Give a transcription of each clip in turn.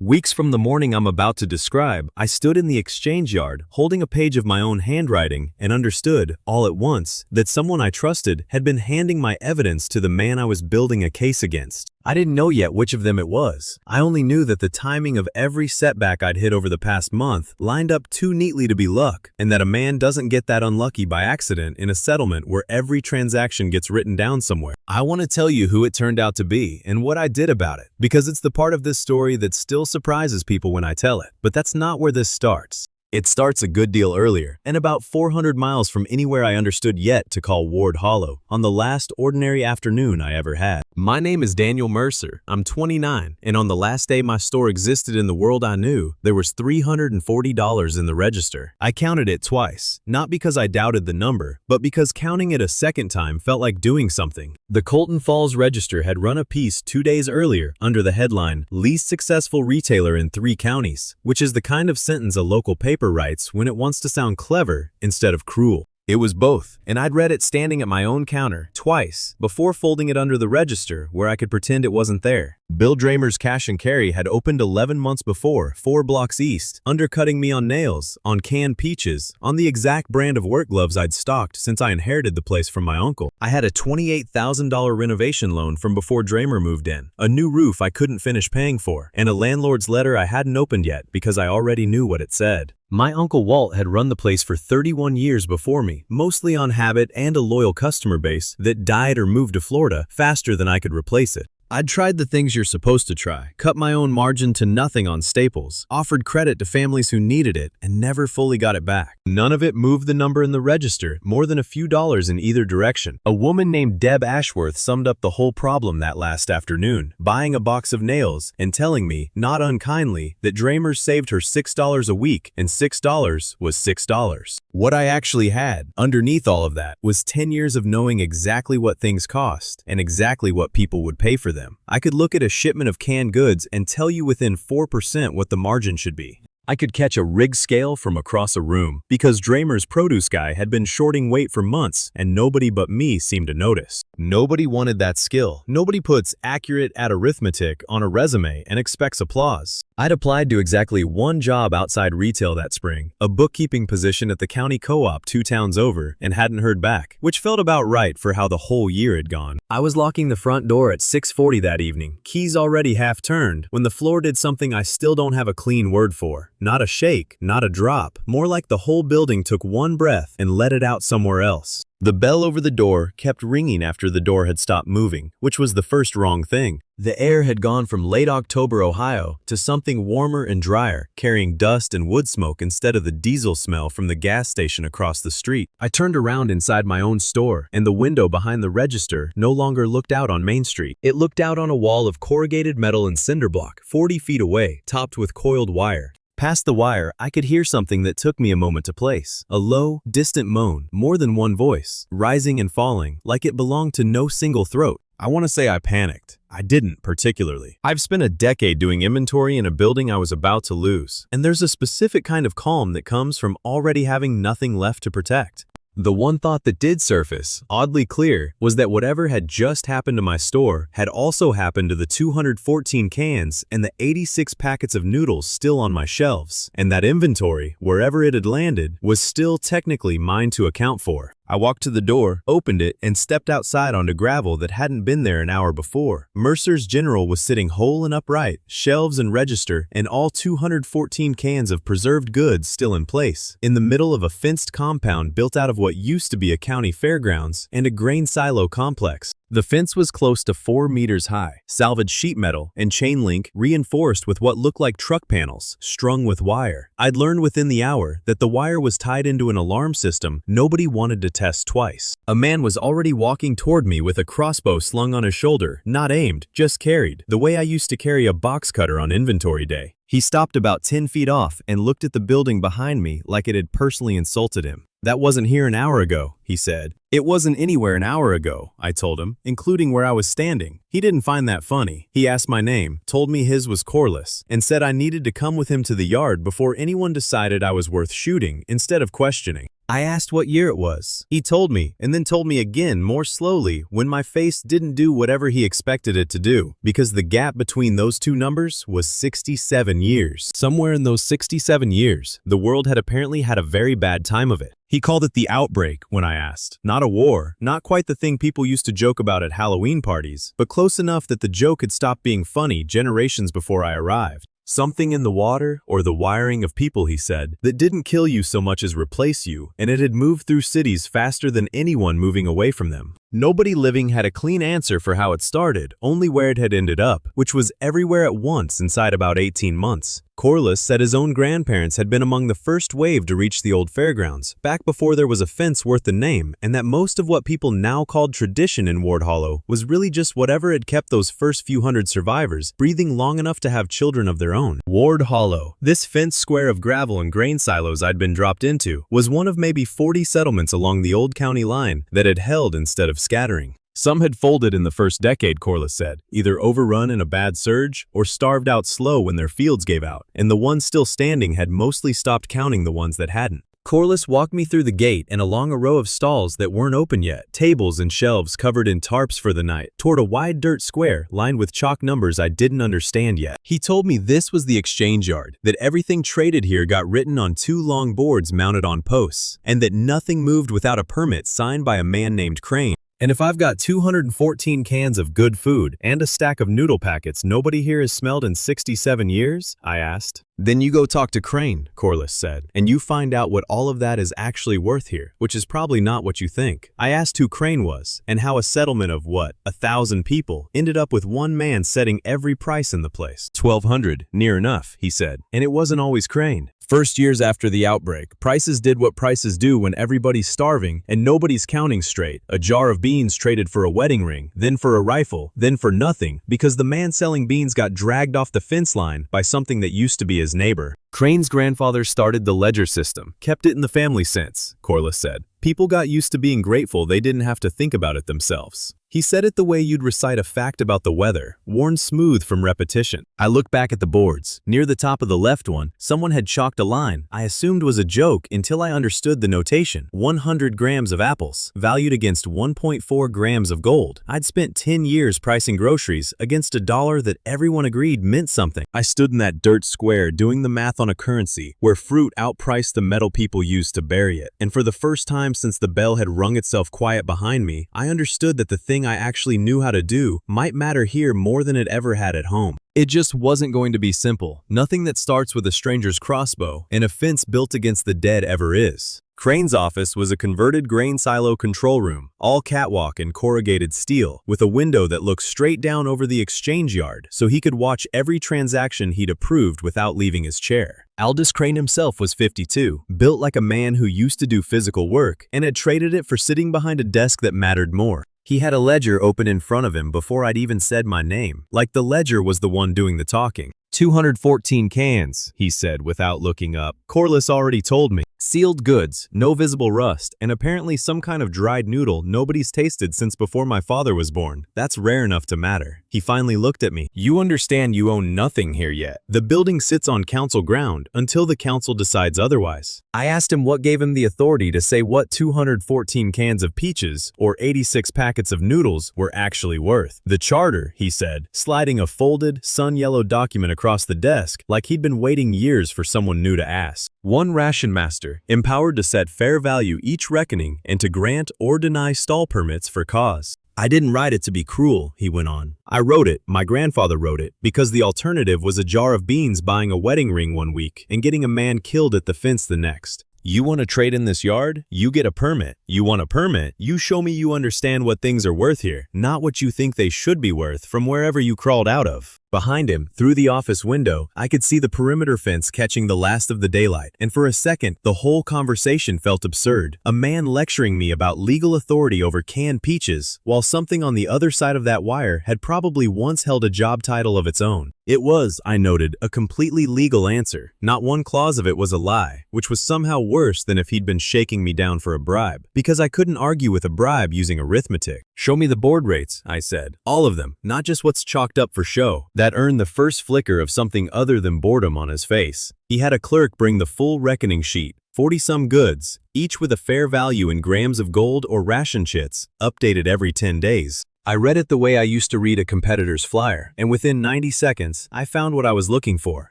Weeks from the morning I'm about to describe, I stood in the exchange yard, holding a page of my own handwriting, and understood, all at once, that someone I trusted had been handing my evidence to the man I was building a case against. I didn't know yet which of them it was. I only knew that the timing of every setback I'd hit over the past month lined up too neatly to be luck, and that a man doesn't get that unlucky by accident in a settlement where every transaction gets written down somewhere. I want to tell you who it turned out to be and what I did about it, because it's the part of this story that still surprises people when I tell it. But that's not where this starts. It starts a good deal earlier, and about 400 miles from anywhere I understood yet to call Ward Hollow, on the last ordinary afternoon I ever had. My name is Daniel Mercer. I'm 29, and on the last day my store existed in the world I knew, there was $340 in the register. I counted it twice, not because I doubted the number, but because counting it a second time felt like doing something. The Colton Falls Register had run a piece 2 days earlier under the headline, "Least Successful Retailer in 3 Counties," which is the kind of sentence a local paper writes when it wants to sound clever instead of cruel. It was both, and I'd read it standing at my own counter, twice, before folding it under the register where I could pretend it wasn't there. Bill Dramer's Cash and Carry had opened 11 months before, 4 blocks east, undercutting me on nails, on canned peaches, on the exact brand of work gloves I'd stocked since I inherited the place from my uncle. I had a $28,000 renovation loan from before Dramer moved in, a new roof I couldn't finish paying for, and a landlord's letter I hadn't opened yet because I already knew what it said. My Uncle Walt had run the place for 31 years before me, mostly on habit and a loyal customer base that died or moved to Florida faster than I could replace it. I'd tried the things you're supposed to try, cut my own margin to nothing on staples, offered credit to families who needed it, and never fully got it back. None of it moved the number in the register more than a few dollars in either direction. A woman named Deb Ashworth summed up the whole problem that last afternoon, buying a box of nails and telling me, not unkindly, that Dramer saved her $6 a week, and $6 was $6. What I actually had, underneath all of that, was 10 years of knowing exactly what things cost, and exactly what people would pay for them. I could look at a shipment of canned goods and tell you within 4% what the margin should be. I could catch a rig scale from across a room because Dramer's produce guy had been shorting weight for months and nobody but me seemed to notice. Nobody wanted that skill. Nobody puts accurate at arithmetic on a resume and expects applause. I'd applied to exactly one job outside retail that spring, a bookkeeping position at the county co-op 2 towns over, and hadn't heard back, which felt about right for how the whole year had gone. I was locking the front door at 6:40 that evening, keys already half turned, when the floor did something I still don't have a clean word for. Not a shake, not a drop, more like the whole building took one breath and let it out somewhere else. The bell over the door kept ringing after the door had stopped moving, which was the first wrong thing. The air had gone from late October Ohio to something warmer and drier, carrying dust and wood smoke instead of the diesel smell from the gas station across the street. I turned around inside my own store, and the window behind the register no longer looked out on Main Street. It looked out on a wall of corrugated metal and cinder block, 40 feet away, topped with coiled wire. Past the wire, I could hear something that took me a moment to place. A low, distant moan, more than one voice, rising and falling, like it belonged to no single throat. I want to say I panicked. I didn't particularly. I've spent a decade doing inventory in a building I was about to lose, and there's a specific kind of calm that comes from already having nothing left to protect. The one thought that did surface, oddly clear, was that whatever had just happened to my store had also happened to the 214 cans and the 86 packets of noodles still on my shelves, and that inventory, wherever it had landed, was still technically mine to account for. I walked to the door, opened it, and stepped outside onto gravel that hadn't been there an hour before. Mercer's General was sitting whole and upright, shelves and register, and all 214 cans of preserved goods still in place, in the middle of a fenced compound built out of what used to be a county fairgrounds and a grain silo complex. The fence was close to 4 meters high, salvaged sheet metal and chain link reinforced with what looked like truck panels, strung with wire. I'd learned within the hour that the wire was tied into an alarm system nobody wanted to test twice. A man was already walking toward me with a crossbow slung on his shoulder, not aimed, just carried, the way I used to carry a box cutter on inventory day. He stopped about 10 feet off and looked at the building behind me like it had personally insulted him. "That wasn't here an hour ago," he said. "It wasn't anywhere an hour ago," I told him, including where I was standing. He didn't find that funny. He asked my name, told me his was Corliss, and said I needed to come with him to the yard before anyone decided I was worth shooting instead of questioning. I asked what year it was. He told me, and then told me again more slowly when my face didn't do whatever he expected it to do, because the gap between those two numbers was 67 years. Somewhere in those 67 years, the world had apparently had a very bad time of it. He called it the outbreak when I asked. Not a war, not quite the thing people used to joke about at Halloween parties, but close enough that the joke had stopped being funny generations before I arrived. Something in the water, or the wiring of people, he said, that didn't kill you so much as replace you, and it had moved through cities faster than anyone moving away from them. Nobody living had a clean answer for how it started, only where it had ended up, which was everywhere at once inside about 18 months. Corliss said his own grandparents had been among the first wave to reach the old fairgrounds, back before there was a fence worth the name, and that most of what people now called tradition in Ward Hollow was really just whatever had kept those first few hundred survivors breathing long enough to have children of their own. Ward Hollow, this fenced square of gravel and grain silos I'd been dropped into, was one of maybe 40 settlements along the old county line that had held instead of scattering. Some had folded in the first decade, Corliss said, either overrun in a bad surge or starved out slow when their fields gave out, and the ones still standing had mostly stopped counting the ones that hadn't. Corliss walked me through the gate and along a row of stalls that weren't open yet, tables and shelves covered in tarps for the night, toward a wide dirt square lined with chalk numbers I didn't understand yet. He told me this was the exchange yard, that everything traded here got written on 2 long boards mounted on posts, and that nothing moved without a permit signed by a man named Crane. And if I've got 214 cans of good food and a stack of noodle packets nobody here has smelled in 67 years, I asked. Then you go talk to Crane, Corliss said, and you find out what all of that is actually worth here, which is probably not what you think. I asked who Crane was, and how a settlement of, 1,000 people ended up with one man setting every price in the place. 1,200, near enough, he said, and it wasn't always Crane. First years after the outbreak, prices did what prices do when everybody's starving and nobody's counting straight. A jar of beans traded for a wedding ring, then for a rifle, then for nothing, because the man selling beans got dragged off the fence line by something that used to be his neighbor. Crane's grandfather started the ledger system, kept it in the family since, Corliss said. People got used to being grateful they didn't have to think about it themselves. He said it the way you'd recite a fact about the weather, worn smooth from repetition. I looked back at the boards. Near the top of the left one, someone had chalked a line I assumed was a joke until I understood the notation. 100 grams of apples, valued against 1.4 grams of gold. I'd spent 10 years pricing groceries against $1 that everyone agreed meant something. I stood in that dirt square doing the math on a currency where fruit outpriced the metal people used to bury it. And for the first time since the bell had rung itself quiet behind me, I understood that the thing I actually knew how to do might matter here more than it ever had at home. It just wasn't going to be simple. Nothing that starts with a stranger's crossbow and a fence built against the dead ever is. Crane's office was a converted grain silo control room, all catwalk and corrugated steel, with a window that looked straight down over the exchange yard so he could watch every transaction he'd approved without leaving his chair. Aldous Crane himself was 52, built like a man who used to do physical work and had traded it for sitting behind a desk that mattered more. He had a ledger open in front of him before I'd even said my name, like the ledger was the one doing the talking. 214 cans, he said without looking up. Corliss already told me. Sealed goods, no visible rust, and apparently some kind of dried noodle nobody's tasted since before my father was born. That's rare enough to matter. He finally looked at me. You understand you own nothing here yet. The building sits on council ground until the council decides otherwise. I asked him what gave him the authority to say what 214 cans of peaches or 86 packets of noodles were actually worth. The charter, he said, sliding a folded, sun-yellow document across the desk like he'd been waiting years for someone new to ask. One Ration Master, empowered to set fair value each reckoning and to grant or deny stall permits for cause. I didn't write it to be cruel, he went on. I wrote it, my grandfather wrote it, because the alternative was a jar of beans buying a wedding ring one week and getting a man killed at the fence the next. You want to trade in this yard? You get a permit. You want a permit? You show me you understand what things are worth here, not what you think they should be worth from wherever you crawled out of. Behind him, through the office window, I could see the perimeter fence catching the last of the daylight, and for a second, the whole conversation felt absurd. A man lecturing me about legal authority over canned peaches, while something on the other side of that wire had probably once held a job title of its own. It was, I noted, a completely legal answer. Not one clause of it was a lie, which was somehow worse than if he'd been shaking me down for a bribe, because I couldn't argue with a bribe using arithmetic. Show me the board rates, I said. All of them, not just what's chalked up for show. That earned the first flicker of something other than boredom on his face. He had a clerk bring the full reckoning sheet, 40-some goods, each with a fair value in grams of gold or ration chits, updated every 10 days. I read it the way I used to read a competitor's flyer, and within 90 seconds, I found what I was looking for.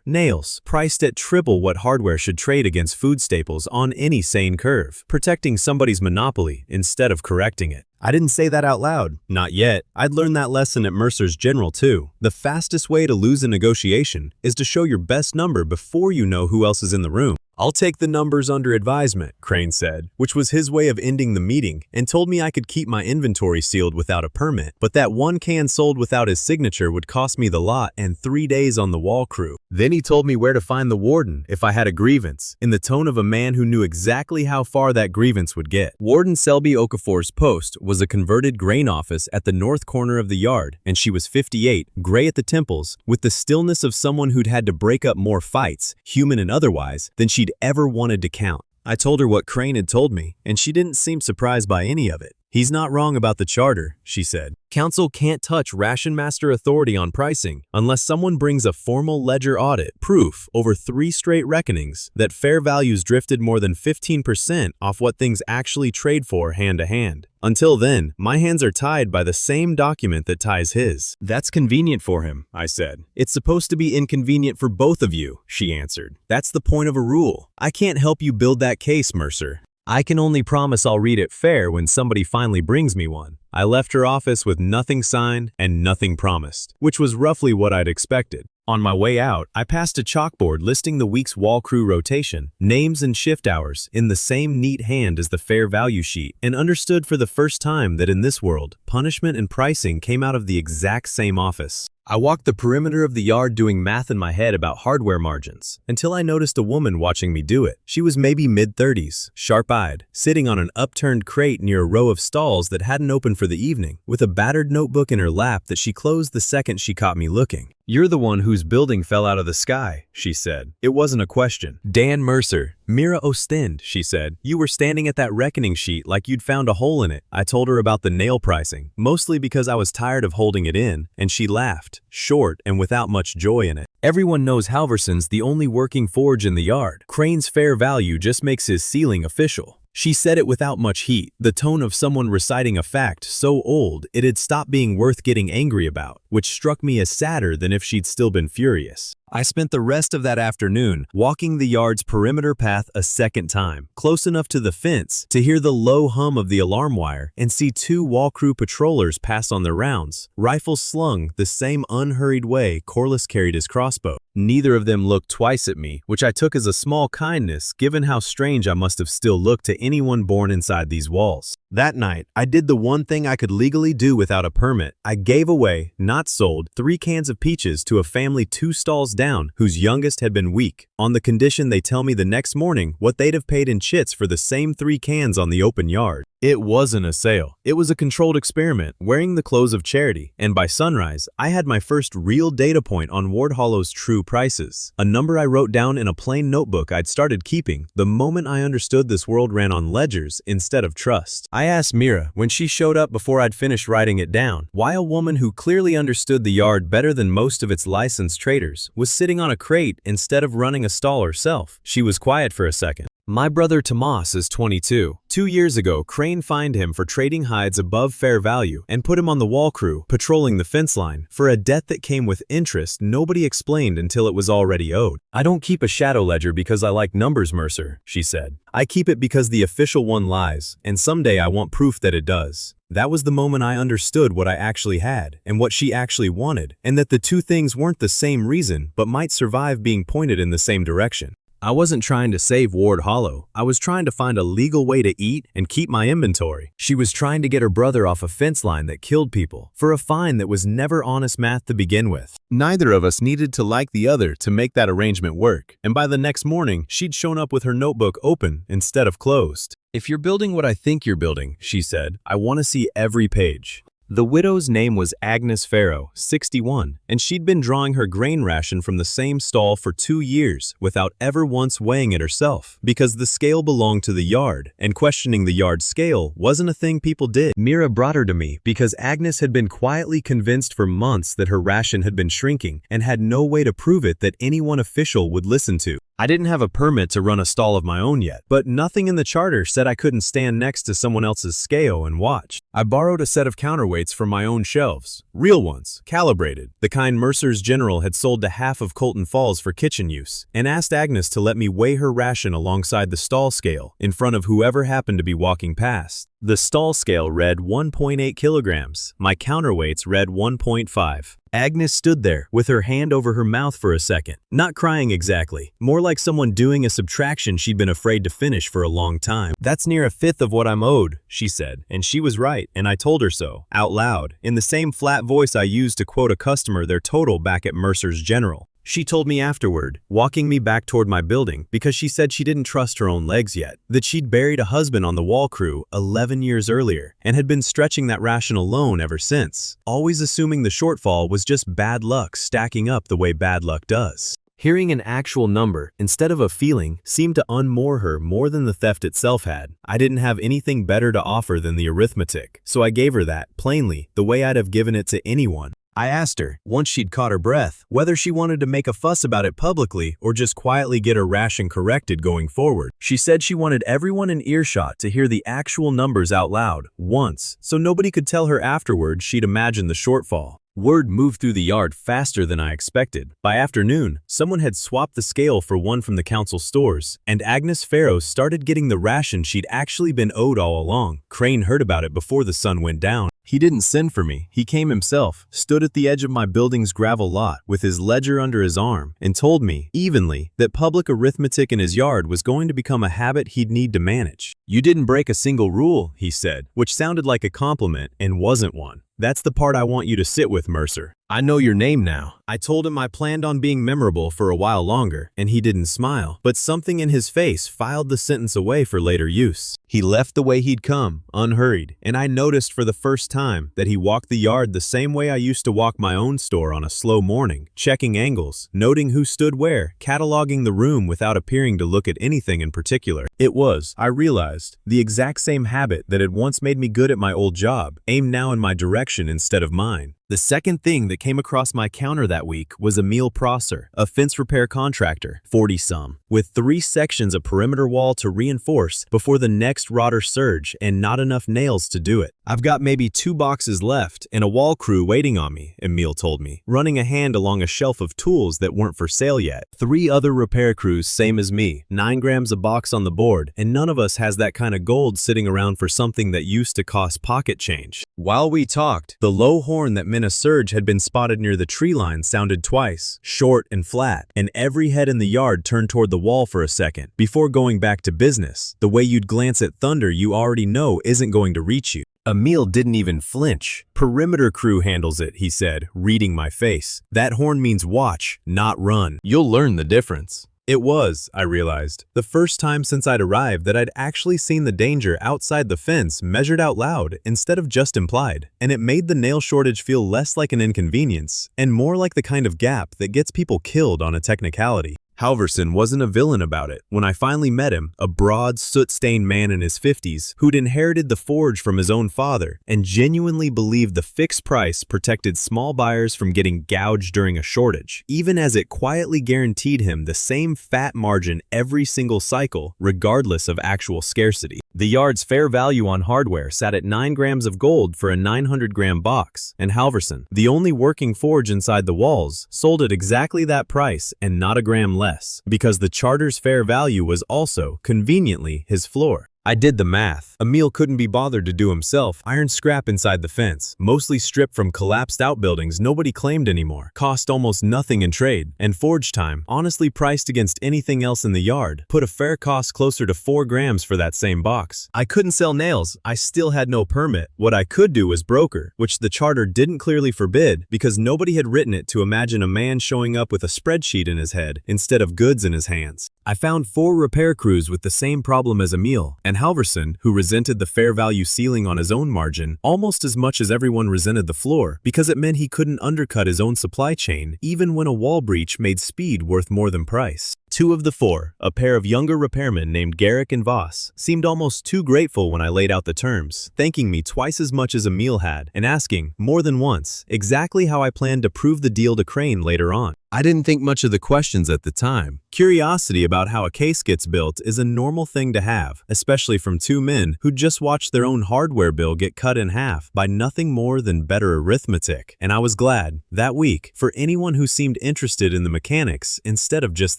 Nails, priced at triple what hardware should trade against food staples on any sane curve, protecting somebody's monopoly instead of correcting it. I didn't say that out loud. Not yet. I'd learned that lesson at Mercer's General too. The fastest way to lose a negotiation is to show your best number before you know who else is in the room. I'll take the numbers under advisement, Crane said, which was his way of ending the meeting, and told me I could keep my inventory sealed without a permit, but that one can sold without his signature would cost me the lot and 3 days on the wall crew. Then he told me where to find the warden if I had a grievance, in the tone of a man who knew exactly how far that grievance would get. Warden Selby Okafor's post was a converted grain office at the north corner of the yard, and she was 58, gray at the temples, with the stillness of someone who'd had to break up more fights, human and otherwise, than she'd ever wanted to count. I told her what Crane had told me, and she didn't seem surprised by any of it. He's not wrong about the charter, she said. Council can't touch Ration Master authority on pricing unless someone brings a formal ledger audit proof over 3 straight reckonings that fair values drifted more than 15% off what things actually trade for hand to hand. Until then, my hands are tied by the same document that ties his. That's convenient for him, I said. It's supposed to be inconvenient for both of you, she answered. That's the point of a rule. I can't help you build that case, Mercer. I can only promise I'll read it fair when somebody finally brings me one. I left her office with nothing signed and nothing promised, which was roughly what I'd expected. On my way out, I passed a chalkboard listing the week's wall crew rotation, names and shift hours in the same neat hand as the fair value sheet, and understood for the first time that in this world, punishment and pricing came out of the exact same office. I walked the perimeter of the yard doing math in my head about hardware margins, until I noticed a woman watching me do it. She was maybe mid-30s, sharp-eyed, sitting on an upturned crate near a row of stalls that hadn't opened for the evening, with a battered notebook in her lap that she closed the second she caught me looking. "You're the one whose building fell out of the sky," she said. It wasn't a question. "Dan Mercer. Mira Ostend," she said. "You were standing at that reckoning sheet like you'd found a hole in it." I told her about the nail pricing, mostly because I was tired of holding it in, and she laughed, short and without much joy in it. "Everyone knows Halverson's the only working forge in the yard. Crane's fair value just makes his ceiling official." She said it without much heat, the tone of someone reciting a fact so old it had stopped being worth getting angry about, which struck me as sadder than if she'd still been furious. I spent the rest of that afternoon walking the yard's perimeter path a second time, close enough to the fence to hear the low hum of the alarm wire and see 2 wall crew patrollers pass on their rounds, rifles slung the same unhurried way Corliss carried his crossbow. Neither of them looked twice at me, which I took as a small kindness given how strange I must have still looked to anyone born inside these walls. That night, I did the one thing I could legally do without a permit. I gave away, not sold, 3 cans of peaches to a family 2 stalls down whose youngest had been weak, on the condition they tell me the next morning what they'd have paid in chits for the same 3 cans on the open yard. It wasn't a sale. It was a controlled experiment, wearing the clothes of charity, and by sunrise, I had my first real data point on Ward Hollow's true prices, a number I wrote down in a plain notebook I'd started keeping the moment I understood this world ran on ledgers instead of trust. I asked Mira, when she showed up before I'd finished writing it down, why a woman who clearly understood the yard better than most of its licensed traders was sitting on a crate instead of running a stall herself. She was quiet for a second. "My brother Tomas is 22. 2 years ago, Crane fined him for trading hides above fair value and put him on the wall crew, patrolling the fence line, for a debt that came with interest nobody explained until it was already owed. I don't keep a shadow ledger because I like numbers, Mercer," she said. "I keep it because the official one lies, and someday I want proof that it does." That was the moment I understood what I actually had, and what she actually wanted, and that the 2 things weren't the same reason, but might survive being pointed in the same direction. I wasn't trying to save Ward Hollow. I was trying to find a legal way to eat and keep my inventory. She was trying to get her brother off a fence line that killed people, for a fine that was never honest math to begin with. Neither of us needed to like the other to make that arrangement work, and by the next morning, she'd shown up with her notebook open instead of closed. "If you're building what I think you're building," she said, "I want to see every page." The widow's name was Agnes Farrow, 61, and she'd been drawing her grain ration from the same stall for 2 years without ever once weighing it herself, because the scale belonged to the yard, and questioning the yard scale wasn't a thing people did. Mira brought her to me because Agnes had been quietly convinced for months that her ration had been shrinking and had no way to prove it that anyone official would listen to. I didn't have a permit to run a stall of my own yet, but nothing in the charter said I couldn't stand next to someone else's scale and watch. I borrowed a set of counterweights from my own shelves. Real ones, calibrated, the kind Mercer's General had sold to half of Colton Falls for kitchen use, and asked Agnes to let me weigh her ration alongside the stall scale in front of whoever happened to be walking past. The stall scale read 1.8 kilograms. My counterweights read 1.5. Agnes stood there with her hand over her mouth for a second, not crying exactly, more like someone doing a subtraction she'd been afraid to finish for a long time. "That's near a fifth of what I'm owed," she said, and she was right, and I told her so, out loud, in the same flat voice I used to quote a customer their total back at Mercer's General. She told me afterward, walking me back toward my building because she said she didn't trust her own legs yet, that she'd buried a husband on the wall crew 11 years earlier and had been stretching that ration alone ever since, always assuming the shortfall was just bad luck stacking up the way bad luck does. Hearing an actual number instead of a feeling seemed to unmoor her more than the theft itself had. I didn't have anything better to offer than the arithmetic, so I gave her that, plainly, the way I'd have given it to anyone. I asked her, once she'd caught her breath, whether she wanted to make a fuss about it publicly or just quietly get her ration corrected going forward. She said she wanted everyone in earshot to hear the actual numbers out loud, once, so nobody could tell her afterward she'd imagined the shortfall. Word moved through the yard faster than I expected. By afternoon, someone had swapped the scale for one from the council stores, and Agnes Farrow started getting the ration she'd actually been owed all along. Crane heard about it before the sun went down. He didn't send for me. He came himself, stood at the edge of my building's gravel lot with his ledger under his arm, and told me, evenly, that public arithmetic in his yard was going to become a habit he'd need to manage. "You didn't break a single rule," he said, which sounded like a compliment and wasn't one. "That's the part I want you to sit with, Mercer. I know your name now." I told him I planned on being memorable for a while longer, and he didn't smile, but something in his face filed the sentence away for later use. He left the way he'd come, unhurried, and I noticed for the first time that he walked the yard the same way I used to walk my own store on a slow morning, checking angles, noting who stood where, cataloging the room without appearing to look at anything in particular. It was, I realized, the exact same habit that had once made me good at my old job, aimed now in my direction instead of mine. The second thing that came across my counter that week was Emil Prosser, a fence repair contractor, 40-some, with 3 sections of perimeter wall to reinforce before the next rotter surge and not enough nails to do it. "I've got maybe 2 boxes left and a wall crew waiting on me," Emil told me, running a hand along a shelf of tools that weren't for sale yet. 3 other repair crews same as me, 9 grams a box on the board, and none of us has that kind of gold sitting around for something that used to cost pocket change. While we talked, the low horn that meant a surge had been spotted near the tree line sounded twice, short and flat, and every head in the yard turned toward the wall for a second, before going back to business, the way you'd glance at thunder you already know isn't going to reach you. Emil didn't even flinch. "Perimeter crew handles it," he said, reading my face. "That horn means watch, not run. You'll learn the difference." It was, I realized, the first time since I'd arrived that I'd actually seen the danger outside the fence measured out loud instead of just implied, and it made the nail shortage feel less like an inconvenience and more like the kind of gap that gets people killed on a technicality. Halverson wasn't a villain about it. When I finally met him, a broad, soot-stained man in his 50s who'd inherited the forge from his own father and genuinely believed the fixed price protected small buyers from getting gouged during a shortage, even as it quietly guaranteed him the same fat margin every single cycle, regardless of actual scarcity. The yard's fair value on hardware sat at 9 grams of gold for a 900-gram box, and Halverson, the only working forge inside the walls, sold at exactly that price and not a gram less, because the charter's fair value was also, conveniently, his floor. I did the math. Emil couldn't be bothered to do himself. Iron scrap inside the fence, mostly stripped from collapsed outbuildings nobody claimed anymore, cost almost nothing in trade, and forge time, honestly priced against anything else in the yard, put a fair cost closer to 4 grams for that same box. I couldn't sell nails. I still had no permit. What I could do was broker, which the charter didn't clearly forbid because nobody had written it to imagine a man showing up with a spreadsheet in his head instead of goods in his hands. I found 4 repair crews with the same problem as Emil, and Halverson, who resented the fair value ceiling on his own margin almost as much as everyone resented the floor because it meant he couldn't undercut his own supply chain even when a wall breach made speed worth more than price. Two of the four, a pair of younger repairmen named Garrick and Voss, seemed almost too grateful when I laid out the terms, thanking me twice as much as Emil had and asking, more than once, exactly how I planned to prove the deal to Crane later on. I didn't think much of the questions at the time. Curiosity about how a case gets built is a normal thing to have, especially from two men who just watched their own hardware bill get cut in half by nothing more than better arithmetic. And I was glad, that week, for anyone who seemed interested in the mechanics instead of just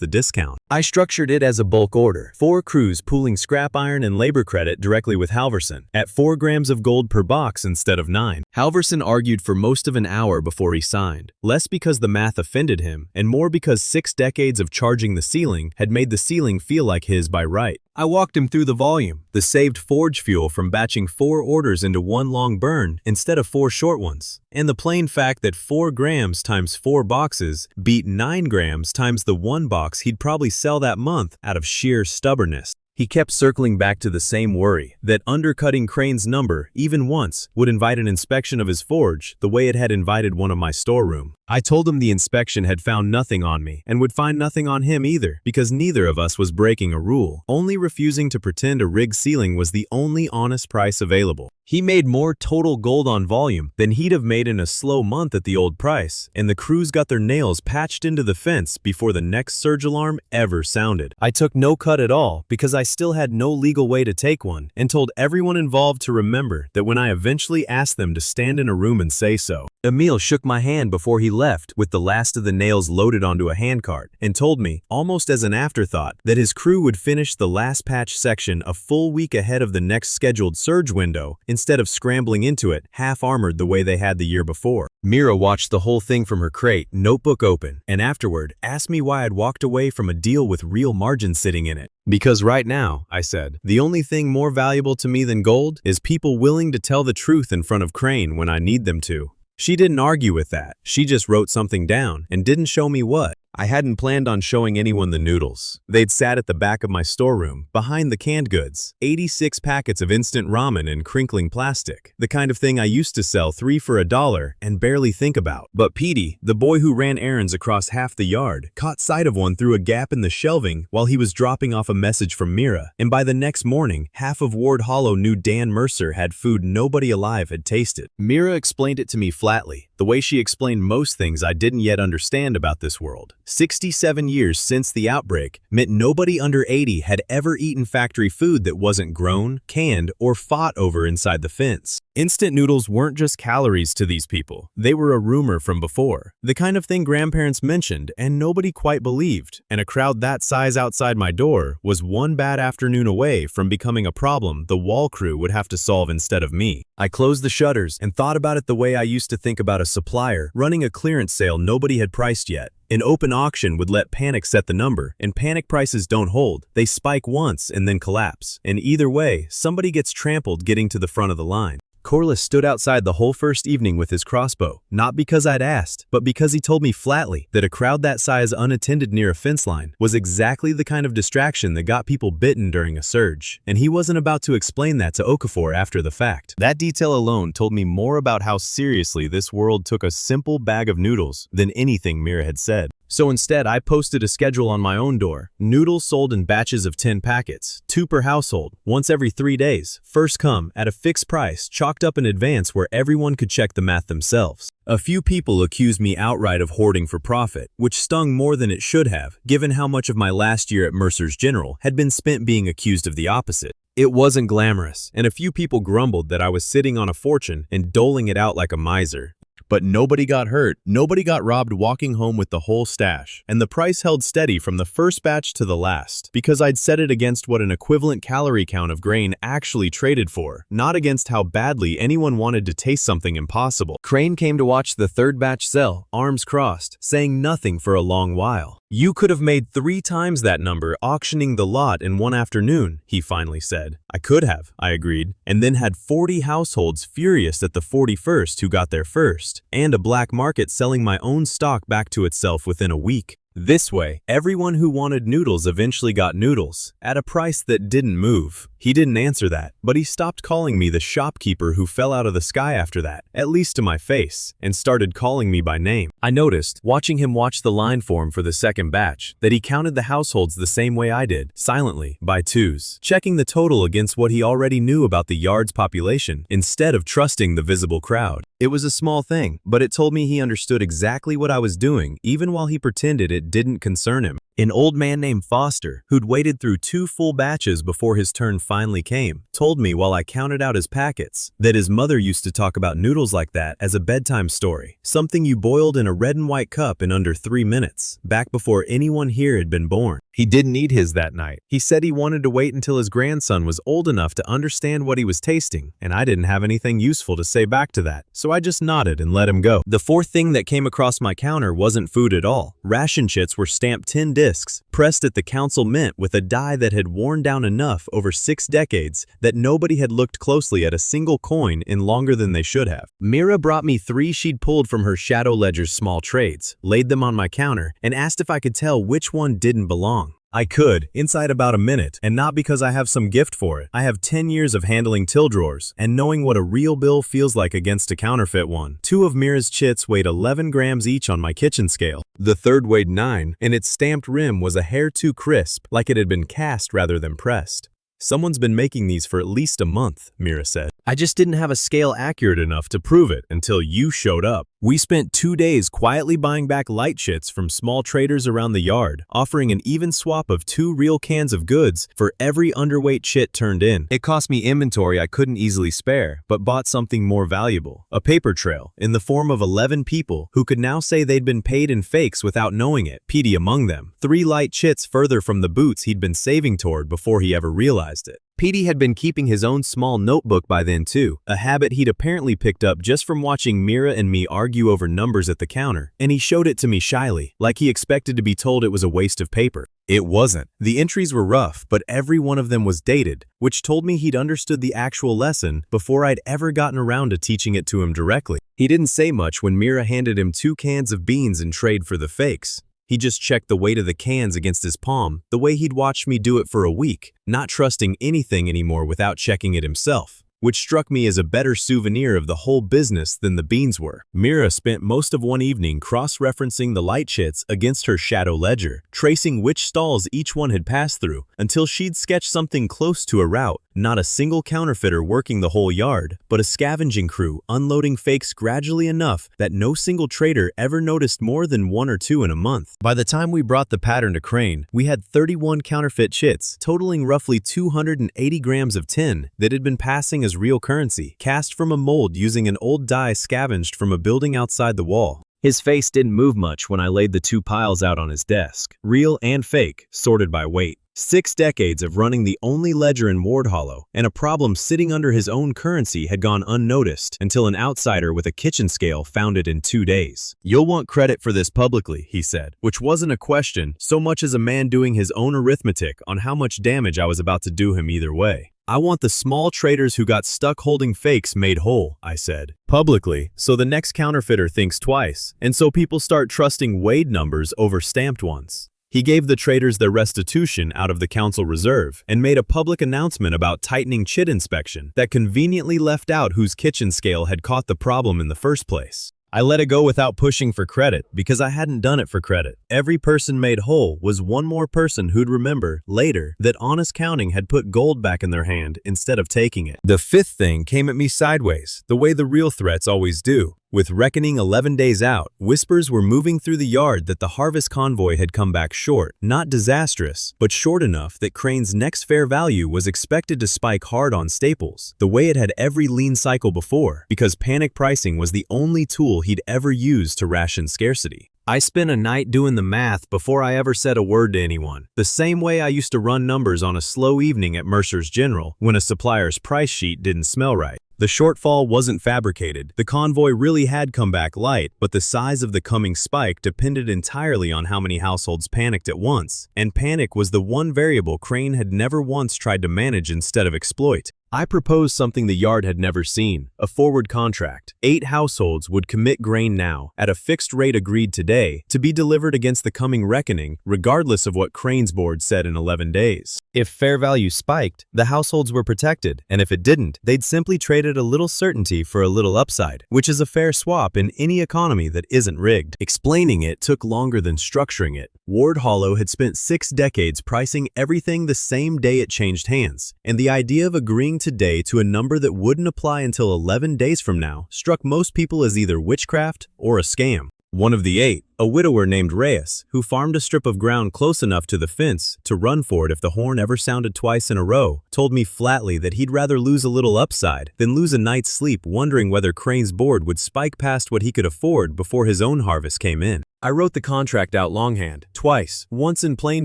the discount. I structured it as a bulk order, 4 crews pooling scrap iron and labor credit directly with Halverson, at 4 grams of gold per box instead of 9. Halverson argued for most of an hour before he signed, less because the math offended him, and more because 6 decades of charging the ceiling had made the ceiling feel like his by right. I walked him through the volume, the saved forge fuel from batching 4 orders into one long burn instead of 4 short ones, and the plain fact that 4 grams times 4 boxes beat 9 grams times the 1 box he'd probably sell that month out of sheer stubbornness. He kept circling back to the same worry, that undercutting Crane's number, even once, would invite an inspection of his forge the way it had invited one of my storeroom. I told him the inspection had found nothing on me and would find nothing on him either, because neither of us was breaking a rule, only refusing to pretend a rigged ceiling was the only honest price available. He made more total gold on volume than he'd have made in a slow month at the old price, and the crews got their nails patched into the fence before the next surge alarm ever sounded. I took no cut at all because I still had no legal way to take one, and told everyone involved to remember that when I eventually asked them to stand in a room and say so. Emil shook my hand before he left with the last of the nails loaded onto a handcart and told me, almost as an afterthought, that his crew would finish the last patch section a full week ahead of the next scheduled surge window instead of scrambling into it half-armored the way they had the year before. Mira watched the whole thing from her crate, notebook open, and afterward asked me why I'd walked away from a deal with real margin sitting in it. Because right now, I said, the only thing more valuable to me than gold is people willing to tell the truth in front of Crane when I need them to. She didn't argue with that. She just wrote something down and didn't show me what. I hadn't planned on showing anyone the noodles. They'd sat at the back of my storeroom, behind the canned goods, 86 packets of instant ramen in crinkling plastic, the kind of thing I used to sell 3 for $1 and barely think about. But Petey, the boy who ran errands across half the yard, caught sight of one through a gap in the shelving while he was dropping off a message from Mira, and by the next morning, half of Ward Hollow knew Dan Mercer had food nobody alive had tasted. Mira explained it to me flatly, the way she explained most things I didn't yet understand about this world. 67 years since the outbreak meant nobody under 80 had ever eaten factory food that wasn't grown, canned, or fought over inside the fence. Instant noodles weren't just calories to these people. They were a rumor from before. The kind of thing grandparents mentioned and nobody quite believed, and a crowd that size outside my door was one bad afternoon away from becoming a problem the wall crew would have to solve instead of me. I closed the shutters and thought about it the way I used to think about a supplier running a clearance sale nobody had priced yet. An open auction would let panic set the number, and panic prices don't hold. They spike once and then collapse. And either way, somebody gets trampled getting to the front of the line. Corliss stood outside the whole first evening with his crossbow, not because I'd asked, but because he told me flatly that a crowd that size unattended near a fence line was exactly the kind of distraction that got people bitten during a surge, and he wasn't about to explain that to Okafor after the fact. That detail alone told me more about how seriously this world took a simple bag of noodles than anything Mira had said. So instead, I posted a schedule on my own door. Noodles sold in batches of 10 packets, 2 per household, once every 3 days, first come, at a fixed price, chalked up in advance where everyone could check the math themselves. A few people accused me outright of hoarding for profit, which stung more than it should have, given how much of my last year at Mercer's General had been spent being accused of the opposite. It wasn't glamorous, and a few people grumbled that I was sitting on a fortune and doling it out like a miser. But nobody got hurt, nobody got robbed walking home with the whole stash, and the price held steady from the first batch to the last, because I'd set it against what an equivalent calorie count of grain actually traded for, not against how badly anyone wanted to taste something impossible. Crane came to watch the third batch sell, arms crossed, saying nothing for a long while. "You could have made 3 times that number auctioning the lot in one afternoon," he finally said. "I could have," I agreed, and then had 40 households furious at the 41st who got there first, and a black market selling my own stock back to itself within a week. This way, everyone who wanted noodles eventually got noodles, at a price that didn't move. He didn't answer that, but he stopped calling me the shopkeeper who fell out of the sky after that, at least to my face, and started calling me by name. I noticed, watching him watch the line form for the second batch, that he counted the households the same way I did, silently, by twos, checking the total against what he already knew about the yard's population, instead of trusting the visible crowd. It was a small thing, but it told me he understood exactly what I was doing, even while he pretended it didn't concern him. An old man named Foster, who'd waited through 2 full batches before his turn finally came, told me while I counted out his packets that his mother used to talk about noodles like that as a bedtime story, something you boiled in a red and white cup in under 3 minutes, back before anyone here had been born. He didn't eat his that night. He said he wanted to wait until his grandson was old enough to understand what he was tasting, and I didn't have anything useful to say back to that, so I just nodded and let him go. The fourth thing that came across my counter wasn't food at all. Ration chits were stamped tin discs, pressed at the council mint with a die that had worn down enough over 6 decades that nobody had looked closely at a single coin in longer than they should have. Mira brought me 3 she'd pulled from her Shadow Ledger's small trades, laid them on my counter, and asked if I could tell which one didn't belong. I could, inside about a minute, and not because I have some gift for it. I have 10 years of handling till drawers, and knowing what a real bill feels like against a counterfeit one. 2 of Mira's chits weighed 11 grams each on my kitchen scale. The third weighed 9, and its stamped rim was a hair too crisp, like it had been cast rather than pressed. Someone's been making these for at least a month, Mira said. I just didn't have a scale accurate enough to prove it until you showed up. We spent 2 days quietly buying back light chits from small traders around the yard, offering an even swap of 2 real cans of goods for every underweight chit turned in. It cost me inventory I couldn't easily spare, but bought something more valuable. A paper trail, in the form of 11 people who could now say they'd been paid in fakes without knowing it, Petey among them. 3 light chits further from the boots he'd been saving toward before he ever realized it. Petey had been keeping his own small notebook by then too, a habit he'd apparently picked up just from watching Mira and me argue over numbers at the counter, and he showed it to me shyly, like he expected to be told it was a waste of paper. It wasn't. The entries were rough, but every one of them was dated, which told me he'd understood the actual lesson before I'd ever gotten around to teaching it to him directly. He didn't say much when Mira handed him 2 cans of beans in trade for the fakes. He just checked the weight of the cans against his palm, the way he'd watched me do it for a week, not trusting anything anymore without checking it himself, which struck me as a better souvenir of the whole business than the beans were. Mira spent most of one evening cross-referencing the light chits against her Shadow Ledger, tracing which stalls each one had passed through, until she'd sketched something close to a route. Not a single counterfeiter working the whole yard, but a scavenging crew unloading fakes gradually enough that no single trader ever noticed more than 1 or 2 in a month. By the time we brought the pattern to Crane, we had 31 counterfeit chits, totaling roughly 280 grams of tin that had been passing as real currency, cast from a mold using an old die scavenged from a building outside the wall. His face didn't move much when I laid the 2 piles out on his desk, real and fake, sorted by weight. 6 decades of running the only ledger in Ward Hollow, and a problem sitting under his own currency had gone unnoticed until an outsider with a kitchen scale found it in 2 days. "You'll want credit for this publicly," he said, which wasn't a question so much as a man doing his own arithmetic on how much damage I was about to do him either way. "I want the small traders who got stuck holding fakes made whole," I said, publicly, so the next counterfeiter thinks twice, and so people start trusting weighed numbers over stamped ones. He gave the traders their restitution out of the council reserve and made a public announcement about tightening chit inspection that conveniently left out whose kitchen scale had caught the problem in the first place. I let it go without pushing for credit because I hadn't done it for credit. Every person made whole was one more person who'd remember, later, that honest counting had put gold back in their hand instead of taking it. The 5th thing came at me sideways, the way the real threats always do. With reckoning 11 days out, whispers were moving through the yard that the harvest convoy had come back short, not disastrous, but short enough that Crane's next fair value was expected to spike hard on staples, the way it had every lean cycle before, because panic pricing was the only tool he'd ever used to ration scarcity. I spent a night doing the math before I ever said a word to anyone, the same way I used to run numbers on a slow evening at Mercer's General when a supplier's price sheet didn't smell right. The shortfall wasn't fabricated. The convoy really had come back light, but the size of the coming spike depended entirely on how many households panicked at once, and panic was the one variable Crane had never once tried to manage instead of exploit. I proposed something the yard had never seen, a forward contract. 8 households would commit grain now, at a fixed rate agreed today, to be delivered against the coming reckoning, regardless of what Crane's board said in 11 days. If fair value spiked, the households were protected, and if it didn't, they'd simply traded a little certainty for a little upside, which is a fair swap in any economy that isn't rigged. Explaining it took longer than structuring it. Ward Hollow had spent 6 decades pricing everything the same day it changed hands, and the idea of agreeing today to a number that wouldn't apply until 11 days from now struck most people as either witchcraft or a scam. One of the 8, a widower named Reyes, who farmed a strip of ground close enough to the fence to run for it if the horn ever sounded twice in a row, told me flatly that he'd rather lose a little upside than lose a night's sleep wondering whether Crane's board would spike past what he could afford before his own harvest came in. I wrote the contract out longhand, twice, once in plain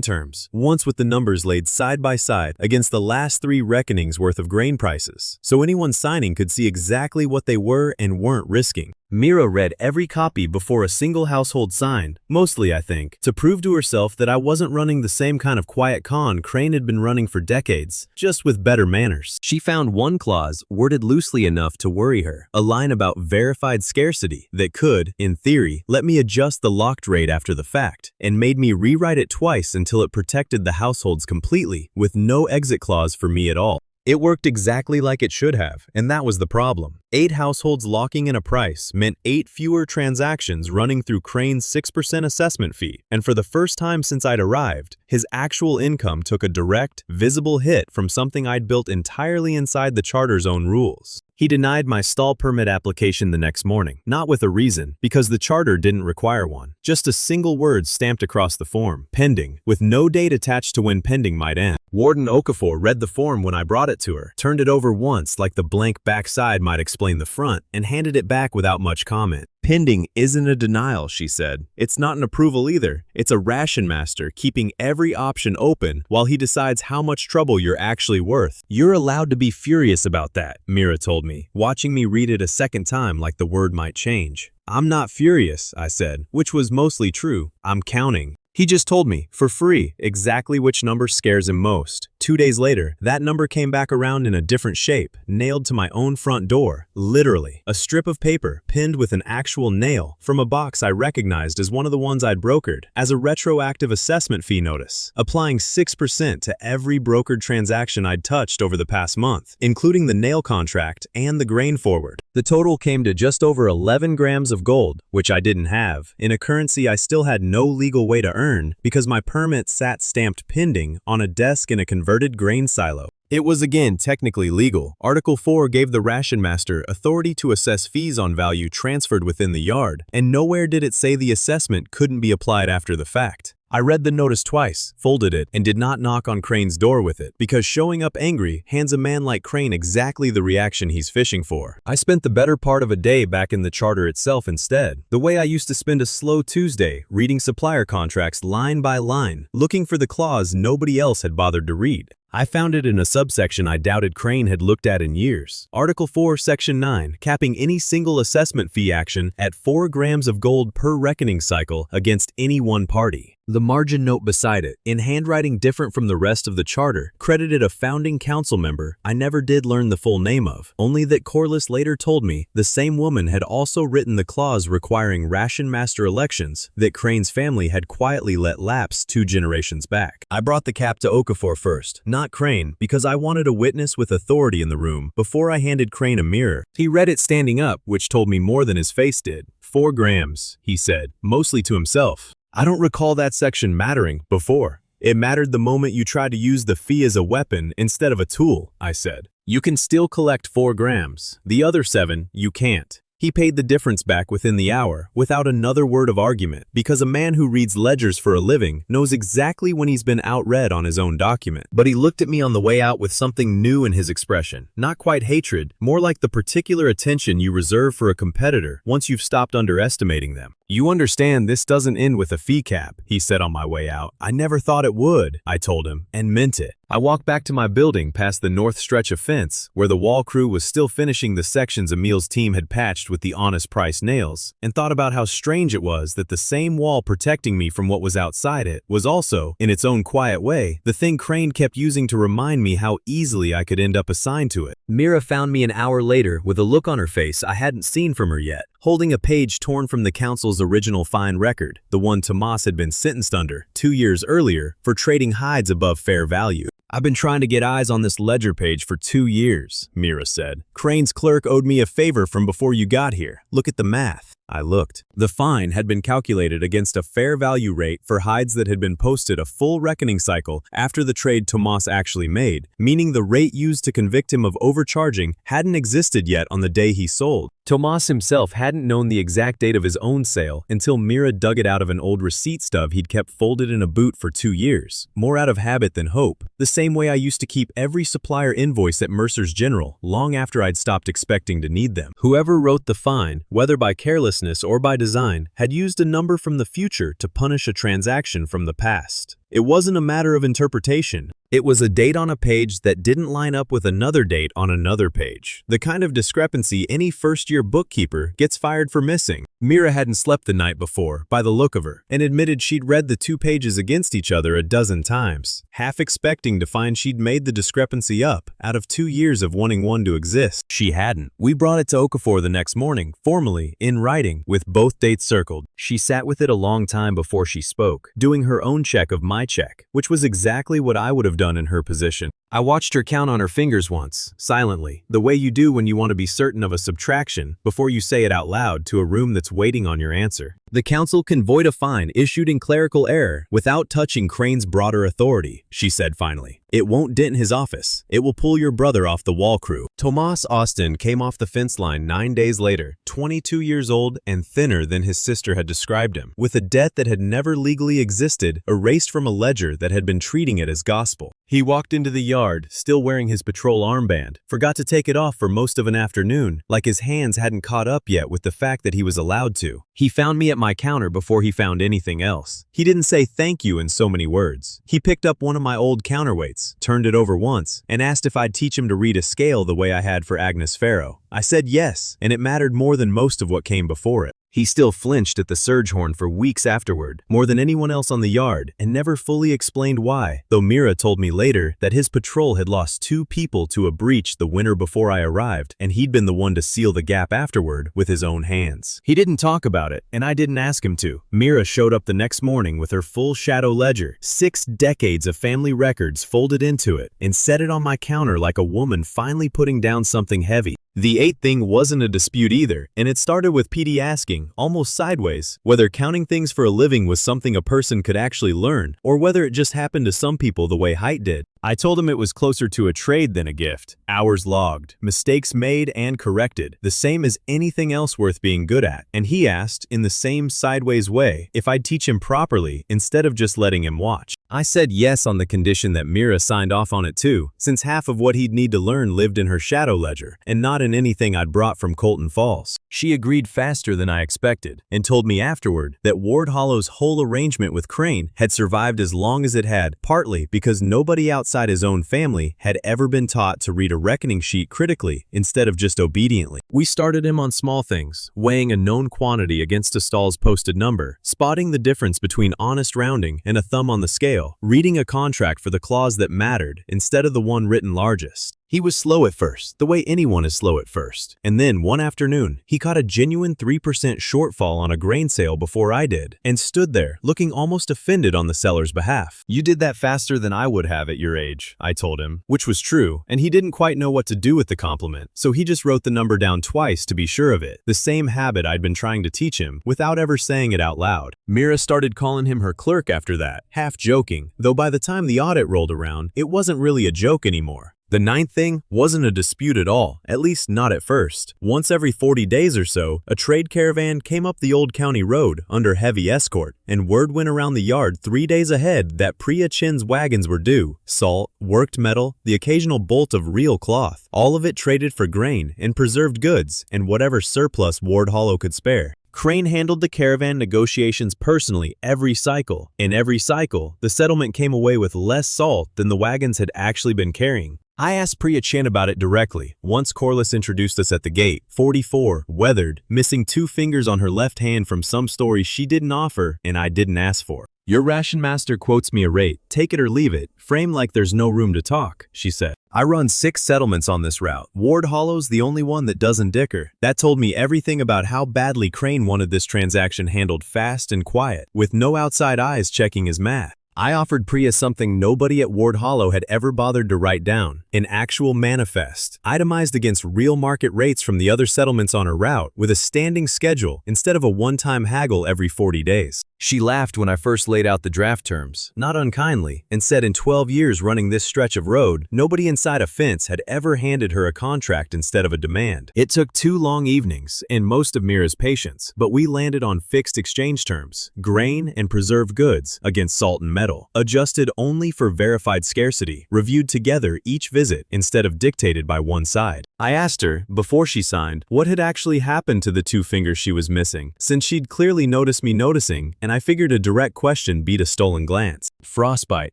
terms, once with the numbers laid side by side against the last 3 reckonings worth of grain prices, so anyone signing could see exactly what they were and weren't risking. Mira read every copy before a single household signed, mostly, I think, to prove to herself that I wasn't running the same kind of quiet con Crane had been running for decades, just with better manners. She found one clause worded loosely enough to worry her, a line about verified scarcity that could, in theory, let me adjust the locked rate after the fact, and made me rewrite it twice until it protected the households completely, with no exit clause for me at all. It worked exactly like it should have, and that was the problem. 8 households locking in a price meant 8 fewer transactions running through Crane's 6% assessment fee, and for the first time since I'd arrived, his actual income took a direct, visible hit from something I'd built entirely inside the charter's own rules. He denied my stall permit application the next morning, not with a reason, because the charter didn't require one. Just a single word stamped across the form, pending, with no date attached to when pending might end. Warden Okafor read the form when I brought it to her, turned it over once like the blank backside might explain the front, and handed it back without much comment. Pending isn't a denial, she said. It's not an approval either. It's a Ration Master keeping every option open while he decides how much trouble you're actually worth. You're allowed to be furious about that, Mira told me, watching me read it a second time like the word might change. I'm not furious, I said, which was mostly true. I'm counting. He just told me, for free, exactly which number scares him most. 2 days later, that number came back around in a different shape, nailed to my own front door, literally. A strip of paper, pinned with an actual nail, from a box I recognized as one of the ones I'd brokered, as a retroactive assessment fee notice, applying 6% to every brokered transaction I'd touched over the past month, including the nail contract and the grain forward. The total came to just over 11 grams of gold, which I didn't have, in a currency I still had no legal way to earn because my permit sat stamped pending on a desk in a converted grain silo. It was again technically legal. Article 4 gave the Ration Master authority to assess fees on value transferred within the yard, and nowhere did it say the assessment couldn't be applied after the fact. I read the notice twice, folded it, and did not knock on Crane's door with it, because showing up angry hands a man like Crane exactly the reaction he's fishing for. I spent the better part of a day back in the charter itself instead, the way I used to spend a slow Tuesday, reading supplier contracts line by line, looking for the clause nobody else had bothered to read. I found it in a subsection I doubted Crane had looked at in years. Article 4, Section 9, capping any single assessment fee action at 4 grams of gold per reckoning cycle against any one party. The margin note beside it, in handwriting different from the rest of the charter, credited a founding council member I never did learn the full name of, only that Corliss later told me the same woman had also written the clause requiring Ration Master elections that Crane's family had quietly let lapse 2 generations back. I brought the cap to Okafor first, not Crane, because I wanted a witness with authority in the room before I handed Crane a mirror. He read it standing up, which told me more than his face did. 4 grams, he said, mostly to himself. I don't recall that section mattering before. It mattered the moment you tried to use the fee as a weapon instead of a tool, I said. You can still collect 4 grams. The other 7, you can't. He paid the difference back within the hour, without another word of argument, because a man who reads ledgers for a living knows exactly when he's been outread on his own document. But he looked at me on the way out with something new in his expression, not quite hatred, more like the particular attention you reserve for a competitor once you've stopped underestimating them. You understand this doesn't end with a fee cap, he said on my way out. I never thought it would, I told him, and meant it. I walked back to my building past the north stretch of fence, where the wall crew was still finishing the sections Emil's team had patched with the honest price nails, and thought about how strange it was that the same wall protecting me from what was outside it was also, in its own quiet way, the thing Crane kept using to remind me how easily I could end up assigned to it. Mira found me an hour later with a look on her face I hadn't seen from her yet, holding a page torn from the council's original fine record, the one Tomas had been sentenced under 2 years earlier for trading hides above fair value. "I've been trying to get eyes on this ledger page for 2 years, Mira said. "Crane's clerk owed me a favor from before you got here. Look at the math." I looked. The fine had been calculated against a fair value rate for hides that had been posted a full reckoning cycle after the trade Tomas actually made, meaning the rate used to convict him of overcharging hadn't existed yet on the day he sold. Tomas himself hadn't known the exact date of his own sale until Mira dug it out of an old receipt stub he'd kept folded in a boot for 2 years, more out of habit than hope, the same way I used to keep every supplier invoice at Mercer's General long after I'd stopped expecting to need them. Whoever wrote the fine, whether by carelessness or by design, had used a number from the future to punish a transaction from the past. It wasn't a matter of interpretation. It was a date on a page that didn't line up with another date on another page. The kind of discrepancy any first-year bookkeeper gets fired for missing. Mira hadn't slept the night before, by the look of her, and admitted she'd read the 2 pages against each other a dozen times, half expecting to find she'd made the discrepancy up out of 2 years of wanting one to exist. She hadn't. We brought it to Okafor the next morning, formally, in writing, with both dates circled. She sat with it a long time before she spoke, doing her own check of my check, which was exactly what I would have done in her position. I watched her count on her fingers once, silently, the way you do when you want to be certain of a subtraction before you say it out loud to a room that's waiting on your answer. "The council can void a fine issued in clerical error without touching Crane's broader authority," she said finally. "It won't dent his office. It will pull your brother off the wall crew." Tomas Austin came off the fence line 9 days later, 22 years old and thinner than his sister had described him, with a debt that had never legally existed erased from a ledger that had been treating it as gospel. He walked into the yard, still wearing his patrol armband, forgot to take it off for most of an afternoon, like his hands hadn't caught up yet with the fact that he was allowed to. He found me at my counter before he found anything else. He didn't say thank you in so many words. He picked up one of my old counterweights, turned it over once, and asked if I'd teach him to read a scale the way I had for Agnes Farrow. I said yes, and it mattered more than most of what came before it. He still flinched at the surge horn for weeks afterward, more than anyone else on the yard, and never fully explained why, though Mira told me later that his patrol had lost 2 people to a breach the winter before I arrived, and he'd been the one to seal the gap afterward with his own hands. He didn't talk about it, and I didn't ask him to. Mira showed up the next morning with her full shadow ledger, 6 decades of family records folded into it, and set it on my counter like a woman finally putting down something heavy. The 8th thing wasn't a dispute either, and it started with PD asking, almost sideways, whether counting things for a living was something a person could actually learn, or whether it just happened to some people the way height did. I told him it was closer to a trade than a gift. Hours logged, mistakes made and corrected, the same as anything else worth being good at. And he asked, in the same sideways way, if I'd teach him properly instead of just letting him watch. I said yes on the condition that Mira signed off on it too, since half of what he'd need to learn lived in her shadow ledger, and not in anything I'd brought from Colton Falls. She agreed faster than I expected, and told me afterward that Ward Hollow's whole arrangement with Crane had survived as long as it had, partly because nobody outside his own family had ever been taught to read a reckoning sheet critically instead of just obediently. We started him on small things, weighing a known quantity against a stall's posted number, spotting the difference between honest rounding and a thumb on the scale, reading a contract for the clause that mattered instead of the one written largest. He was slow at first, the way anyone is slow at first. And then, one afternoon, he caught a genuine 3% shortfall on a grain sale before I did, and stood there, looking almost offended on the seller's behalf. "You did that faster than I would have at your age," I told him, which was true, and he didn't quite know what to do with the compliment, so he just wrote the number down twice to be sure of it, the same habit I'd been trying to teach him, without ever saying it out loud. Mira started calling him her clerk after that, half joking, though by the time the audit rolled around, it wasn't really a joke anymore. The 9th thing wasn't a dispute at all, at least not at first. Once every 40 days or so, a trade caravan came up the old county road under heavy escort, and word went around the yard 3 days ahead that Priya Chin's wagons were due. Salt, worked metal, the occasional bolt of real cloth, all of it traded for grain and preserved goods and whatever surplus Ward Hollow could spare. Crane handled the caravan negotiations personally every cycle. In every cycle, the settlement came away with less salt than the wagons had actually been carrying. I asked Priya Chan about it directly, once Corliss introduced us at the gate. 44, weathered, missing 2 fingers on her left hand from some story she didn't offer and I didn't ask for. Your Ration Master quotes me a rate, take it or leave it, frame like there's no room to talk, she said. I run 6 settlements on this route. Ward Hollow's the only one that doesn't dicker. That told me everything about how badly Crane wanted this transaction handled fast and quiet, with no outside eyes checking his math. I offered Priya something nobody at Ward Hollow had ever bothered to write down, an actual manifest, itemized against real market rates from the other settlements on her route, with a standing schedule instead of a one-time haggle every 40 days. She laughed when I first laid out the draft terms, not unkindly, and said in 12 years running this stretch of road, nobody inside a fence had ever handed her a contract instead of a demand. It took 2 long evenings and most of Mira's patience, but we landed on fixed exchange terms, grain and preserved goods against salt and metal, adjusted only for verified scarcity, reviewed together each visit instead of dictated by one side. I asked her, before she signed, what had actually happened to the 2 fingers she was missing, since she'd clearly noticed me noticing, and I figured a direct question beat a stolen glance. Frostbite,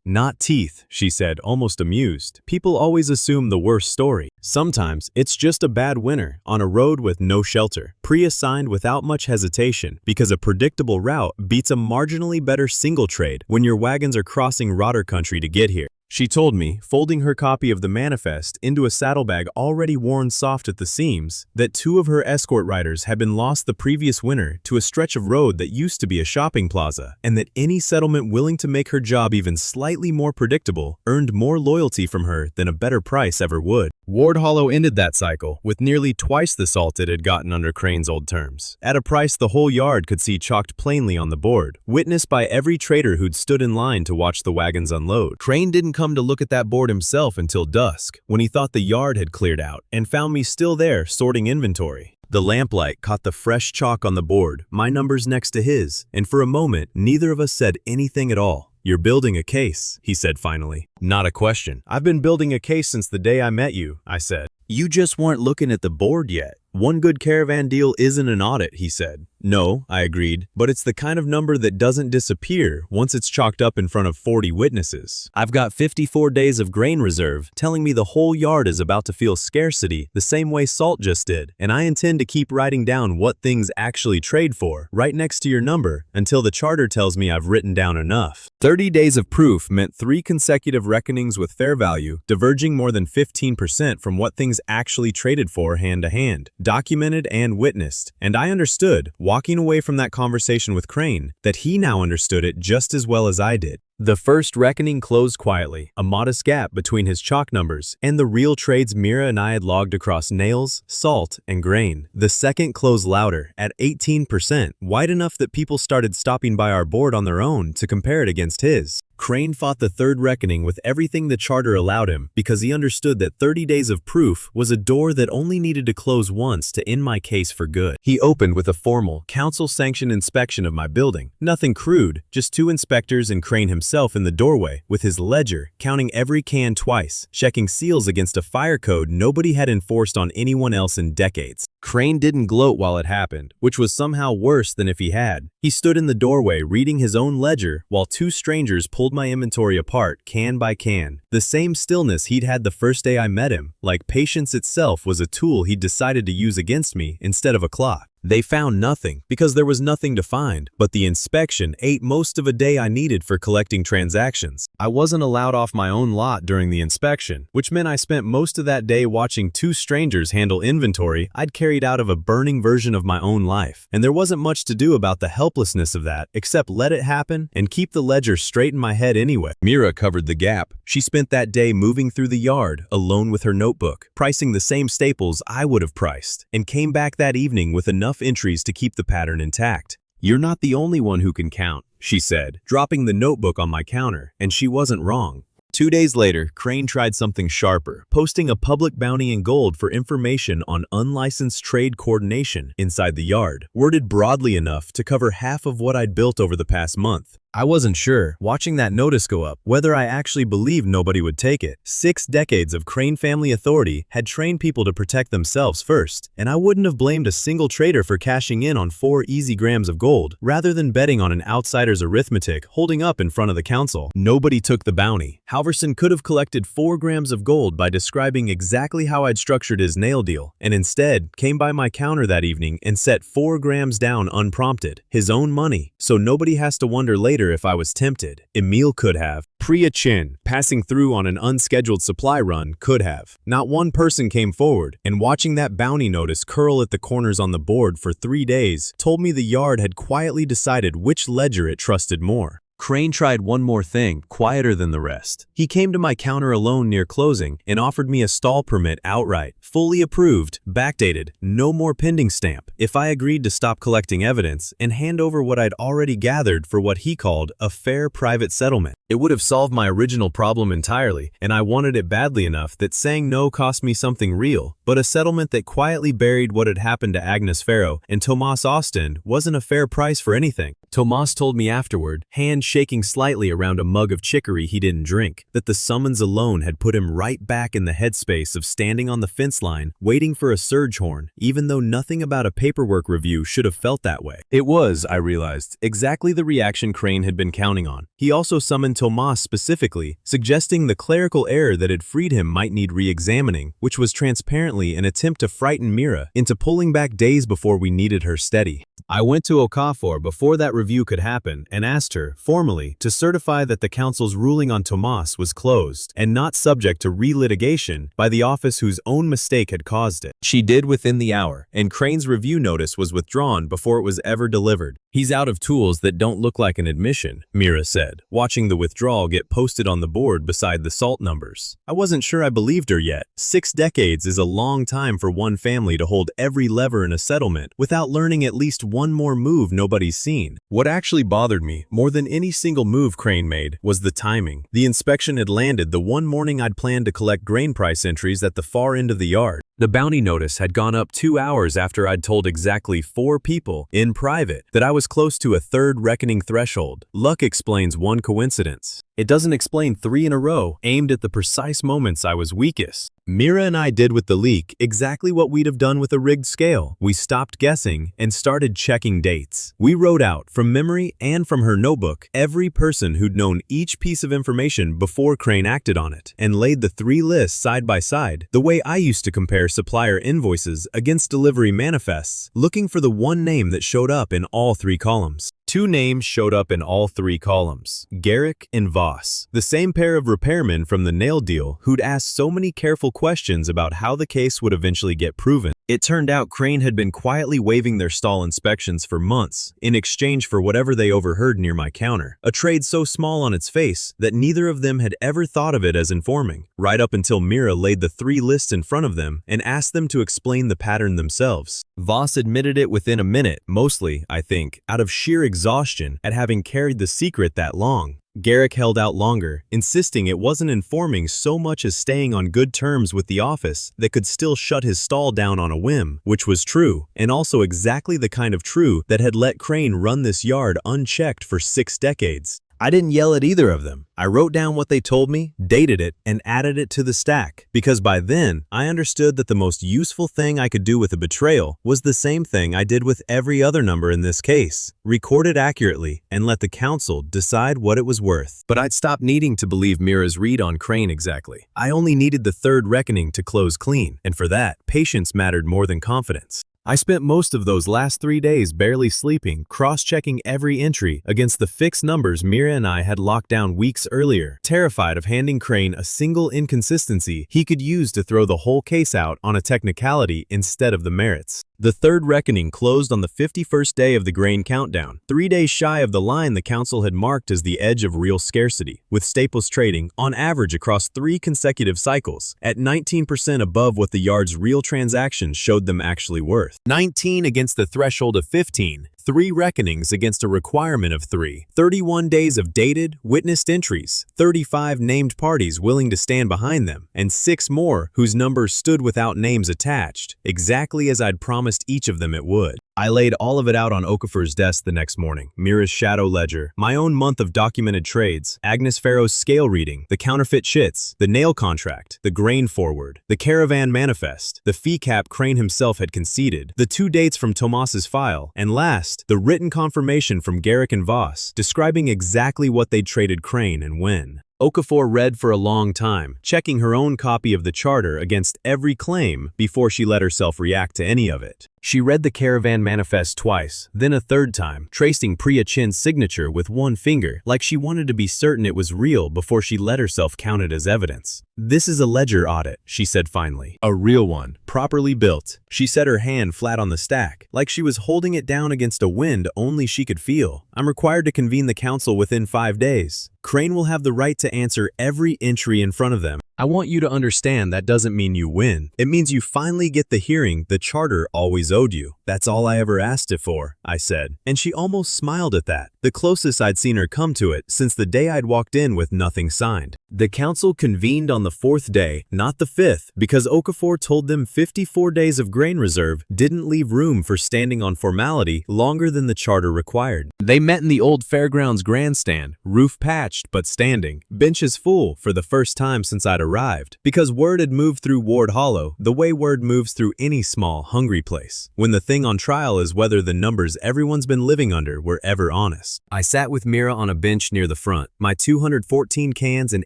not teeth, she said, almost amused. People always assume the worst story. Sometimes it's just a bad winter on a road with no shelter. Priya signed without much hesitation because a predictable route beats a marginally better single trade when your wagons are crossing Rotter country to get here. She told me, folding her copy of the manifest into a saddlebag already worn soft at the seams, that 2 of her escort riders had been lost the previous winter to a stretch of road that used to be a shopping plaza, and that any settlement willing to make her job even slightly more predictable earned more loyalty from her than a better price ever would. Ward Hollow ended that cycle with nearly twice the salt it had gotten under Crane's old terms, at a price the whole yard could see chalked plainly on the board, witnessed by every trader who'd stood in line to watch the wagons unload. Crane didn't come to look at that board himself until dusk, when he thought the yard had cleared out, and found me still there sorting inventory. The lamplight caught the fresh chalk on the board, my numbers next to his, and for a moment, neither of us said anything at all. You're building a case, he said finally. Not a question. I've been building a case since the day I met you, I said. You just weren't looking at the board yet. One good caravan deal isn't an audit, he said. No, I agreed, but it's the kind of number that doesn't disappear once it's chalked up in front of 40 witnesses. I've got 54 days of grain reserve telling me the whole yard is about to feel scarcity the same way salt just did, and I intend to keep writing down what things actually trade for right next to your number until the charter tells me I've written down enough. 30 days of proof meant 3 consecutive reckonings with fair value, diverging more than 15% from what things actually traded for hand to hand, documented and witnessed, and I understood, walking away from that conversation with Crane, that he now understood it just as well as I did. The first reckoning closed quietly, a modest gap between his chalk numbers and the real trades Mira and I had logged across nails, salt, and grain. The second closed louder, at 18%, wide enough that people started stopping by our board on their own to compare it against his. Crane fought the third reckoning with everything the charter allowed him because he understood that 30 days of proof was a door that only needed to close once to end my case for good. He opened with a formal, council-sanctioned inspection of my building. Nothing crude, just 2 inspectors and Crane himself in the doorway with his ledger, counting every can twice, checking seals against a fire code nobody had enforced on anyone else in decades. Crane didn't gloat while it happened, which was somehow worse than if he had. He stood in the doorway reading his own ledger while 2 strangers pulled my inventory apart can by can. The same stillness he'd had the first day I met him, like patience itself was a tool he'd decided to use against me instead of a clock. They found nothing because there was nothing to find, but the inspection ate most of a day I needed for collecting transactions. I wasn't allowed off my own lot during the inspection, which meant I spent most of that day watching 2 strangers handle inventory I'd carried out of a burning version of my own life. And there wasn't much to do about the helplessness of that, except let it happen and keep the ledger straight in my head anyway. Mira covered the gap. She spent that day moving through the yard, alone with her notebook, pricing the same staples I would have priced, and came back that evening with enough entries to keep the pattern intact. You're not the only one who can count, she said, dropping the notebook on my counter, and she wasn't wrong. 2 days later, Crane tried something sharper, posting a public bounty in gold for information on unlicensed trade coordination inside the yard, worded broadly enough to cover half of what I'd built over the past month. I wasn't sure, watching that notice go up, whether I actually believed nobody would take it. 6 decades of Crane family authority had trained people to protect themselves first, and I wouldn't have blamed a single trader for cashing in on 4 easy grams of gold, rather than betting on an outsider's arithmetic holding up in front of the council. Nobody took the bounty. Halverson could have collected 4 grams of gold by describing exactly how I'd structured his nail deal, and instead came by my counter that evening and set 4 grams down unprompted, his own money, so nobody has to wonder later if I was tempted. Emil could have. Priya Chin, passing through on an unscheduled supply run, could have. Not one person came forward, and watching that bounty notice curl at the corners on the board for 3 days told me the yard had quietly decided which ledger it trusted more. Crane tried one more thing, quieter than the rest. He came to my counter alone near closing and offered me a stall permit outright, fully approved, backdated, no more pending stamp, if I agreed to stop collecting evidence and hand over what I'd already gathered for what he called a fair private settlement. It would have solved my original problem entirely, and I wanted it badly enough that saying no cost me something real, but a settlement that quietly buried what had happened to Agnes Farrow and Tomas Ostend wasn't a fair price for anything. Tomas told me afterward, hand shaking slightly around a mug of chicory he didn't drink, that the summons alone had put him right back in the headspace of standing on the fence line, waiting for a surge horn, even though nothing about a paperwork review should have felt that way. It was, I realized, exactly the reaction Crane had been counting on. He also summoned Tomas specifically, suggesting the clerical error that had freed him might need re-examining, which was transparently an attempt to frighten Mira into pulling back days before we needed her steady. I went to Okafor before that review could happen and asked her, formally, to certify that the council's ruling on Tomas was closed and not subject to re-litigation by the office whose own mistake had caused it. She did within the hour, and Crane's review notice was withdrawn before it was ever delivered. He's out of tools that don't look like an admission, Mira said, watching the withdrawal get posted on the board beside the salt numbers. I wasn't sure I believed her yet. 6 decades is a long time for one family to hold every lever in a settlement without learning at least one more move nobody's seen. What actually bothered me, more than any single move Crane made, was the timing. The inspection had landed the one morning I'd planned to collect grain price entries at the far end of the yard. The bounty notice had gone up 2 hours after I'd told exactly 4 people, in private, that I was close to a 3rd reckoning threshold. Luck explains one coincidence. It doesn't explain 3 in a row, aimed at the precise moments I was weakest. Mira and I did with the leak exactly what we'd have done with a rigged scale. We stopped guessing and started checking dates. We wrote out, from memory and from her notebook, every person who'd known each piece of information before Crane acted on it, and laid the 3 lists side by side, the way I used to compare supplier invoices against delivery manifests, looking for the one name that showed up in all 3 columns. 2 names showed up in all 3 columns, Garrick and Voss, the same pair of repairmen from the nail deal who'd asked so many careful questions about how the case would eventually get proven. It turned out Crane had been quietly waiving their stall inspections for months in exchange for whatever they overheard near my counter, a trade so small on its face that neither of them had ever thought of it as informing, right up until Mira laid the 3 lists in front of them and asked them to explain the pattern themselves. Voss admitted it within a minute, mostly, I think, out of sheer exhaustion at having carried the secret that long. Garrick held out longer, insisting it wasn't informing so much as staying on good terms with the office that could still shut his stall down on a whim, which was true, and also exactly the kind of true that had let Crane run this yard unchecked for 6 decades. I didn't yell at either of them. I wrote down what they told me, dated it, and added it to the stack, because by then, I understood that the most useful thing I could do with a betrayal was the same thing I did with every other number in this case. Record it accurately and let the council decide what it was worth. But I'd stopped needing to believe Mira's read on Crane exactly. I only needed the 3rd reckoning to close clean, and for that, patience mattered more than confidence. I spent most of those last 3 days barely sleeping, cross-checking every entry against the fixed numbers Mira and I had locked down weeks earlier, terrified of handing Crane a single inconsistency he could use to throw the whole case out on a technicality instead of the merits. The 3rd reckoning closed on the 51st day of the grain countdown, 3 days shy of the line the council had marked as the edge of real scarcity, with staples trading, on average across 3 consecutive cycles, at 19% above what the yard's real transactions showed them actually worth. 19 against the threshold of 15, 3 reckonings against a requirement of 3, 31 days of dated, witnessed entries, 35 named parties willing to stand behind them, and 6 more whose numbers stood without names attached, exactly as I'd promised each of them it would. I laid all of it out on Okafor's desk the next morning. Mira's shadow ledger, my own month of documented trades, Agnes Farrow's scale reading, the counterfeit shits, the nail contract, the grain forward, the caravan manifest, the fee cap Crane himself had conceded, the 2 dates from Tomas's file, and last, the written confirmation from Garrick and Voss, describing exactly what they'd traded Crane and when. Okafor read for a long time, checking her own copy of the charter against every claim before she let herself react to any of it. She read the caravan manifest twice, then a third time, tracing Priya Chin's signature with one finger, like she wanted to be certain it was real before she let herself count it as evidence. "This is a ledger audit," she said finally. "A real one, properly built." She set her hand flat on the stack, like she was holding it down against a wind only she could feel. "I'm required to convene the council within 5 days. Crane will have the right to answer every entry in front of them. I want you to understand that doesn't mean you win. It means you finally get the hearing the charter always owed you. That's all I ever asked it for," I said. And she almost smiled at that, the closest I'd seen her come to it since the day I'd walked in with nothing signed. The council convened on the 4th day, not the 5th, because Okafor told them 54 days of grain reserve didn't leave room for standing on formality longer than the charter required. They met in the old fairgrounds grandstand, roof patched but standing, benches full for the first time since I'd arrived, because word had moved through Ward Hollow the way word moves through any small, hungry place, when the thing on trial is whether the numbers everyone's been living under were ever honest. I sat with Mira on a bench near the front, my 214 cans and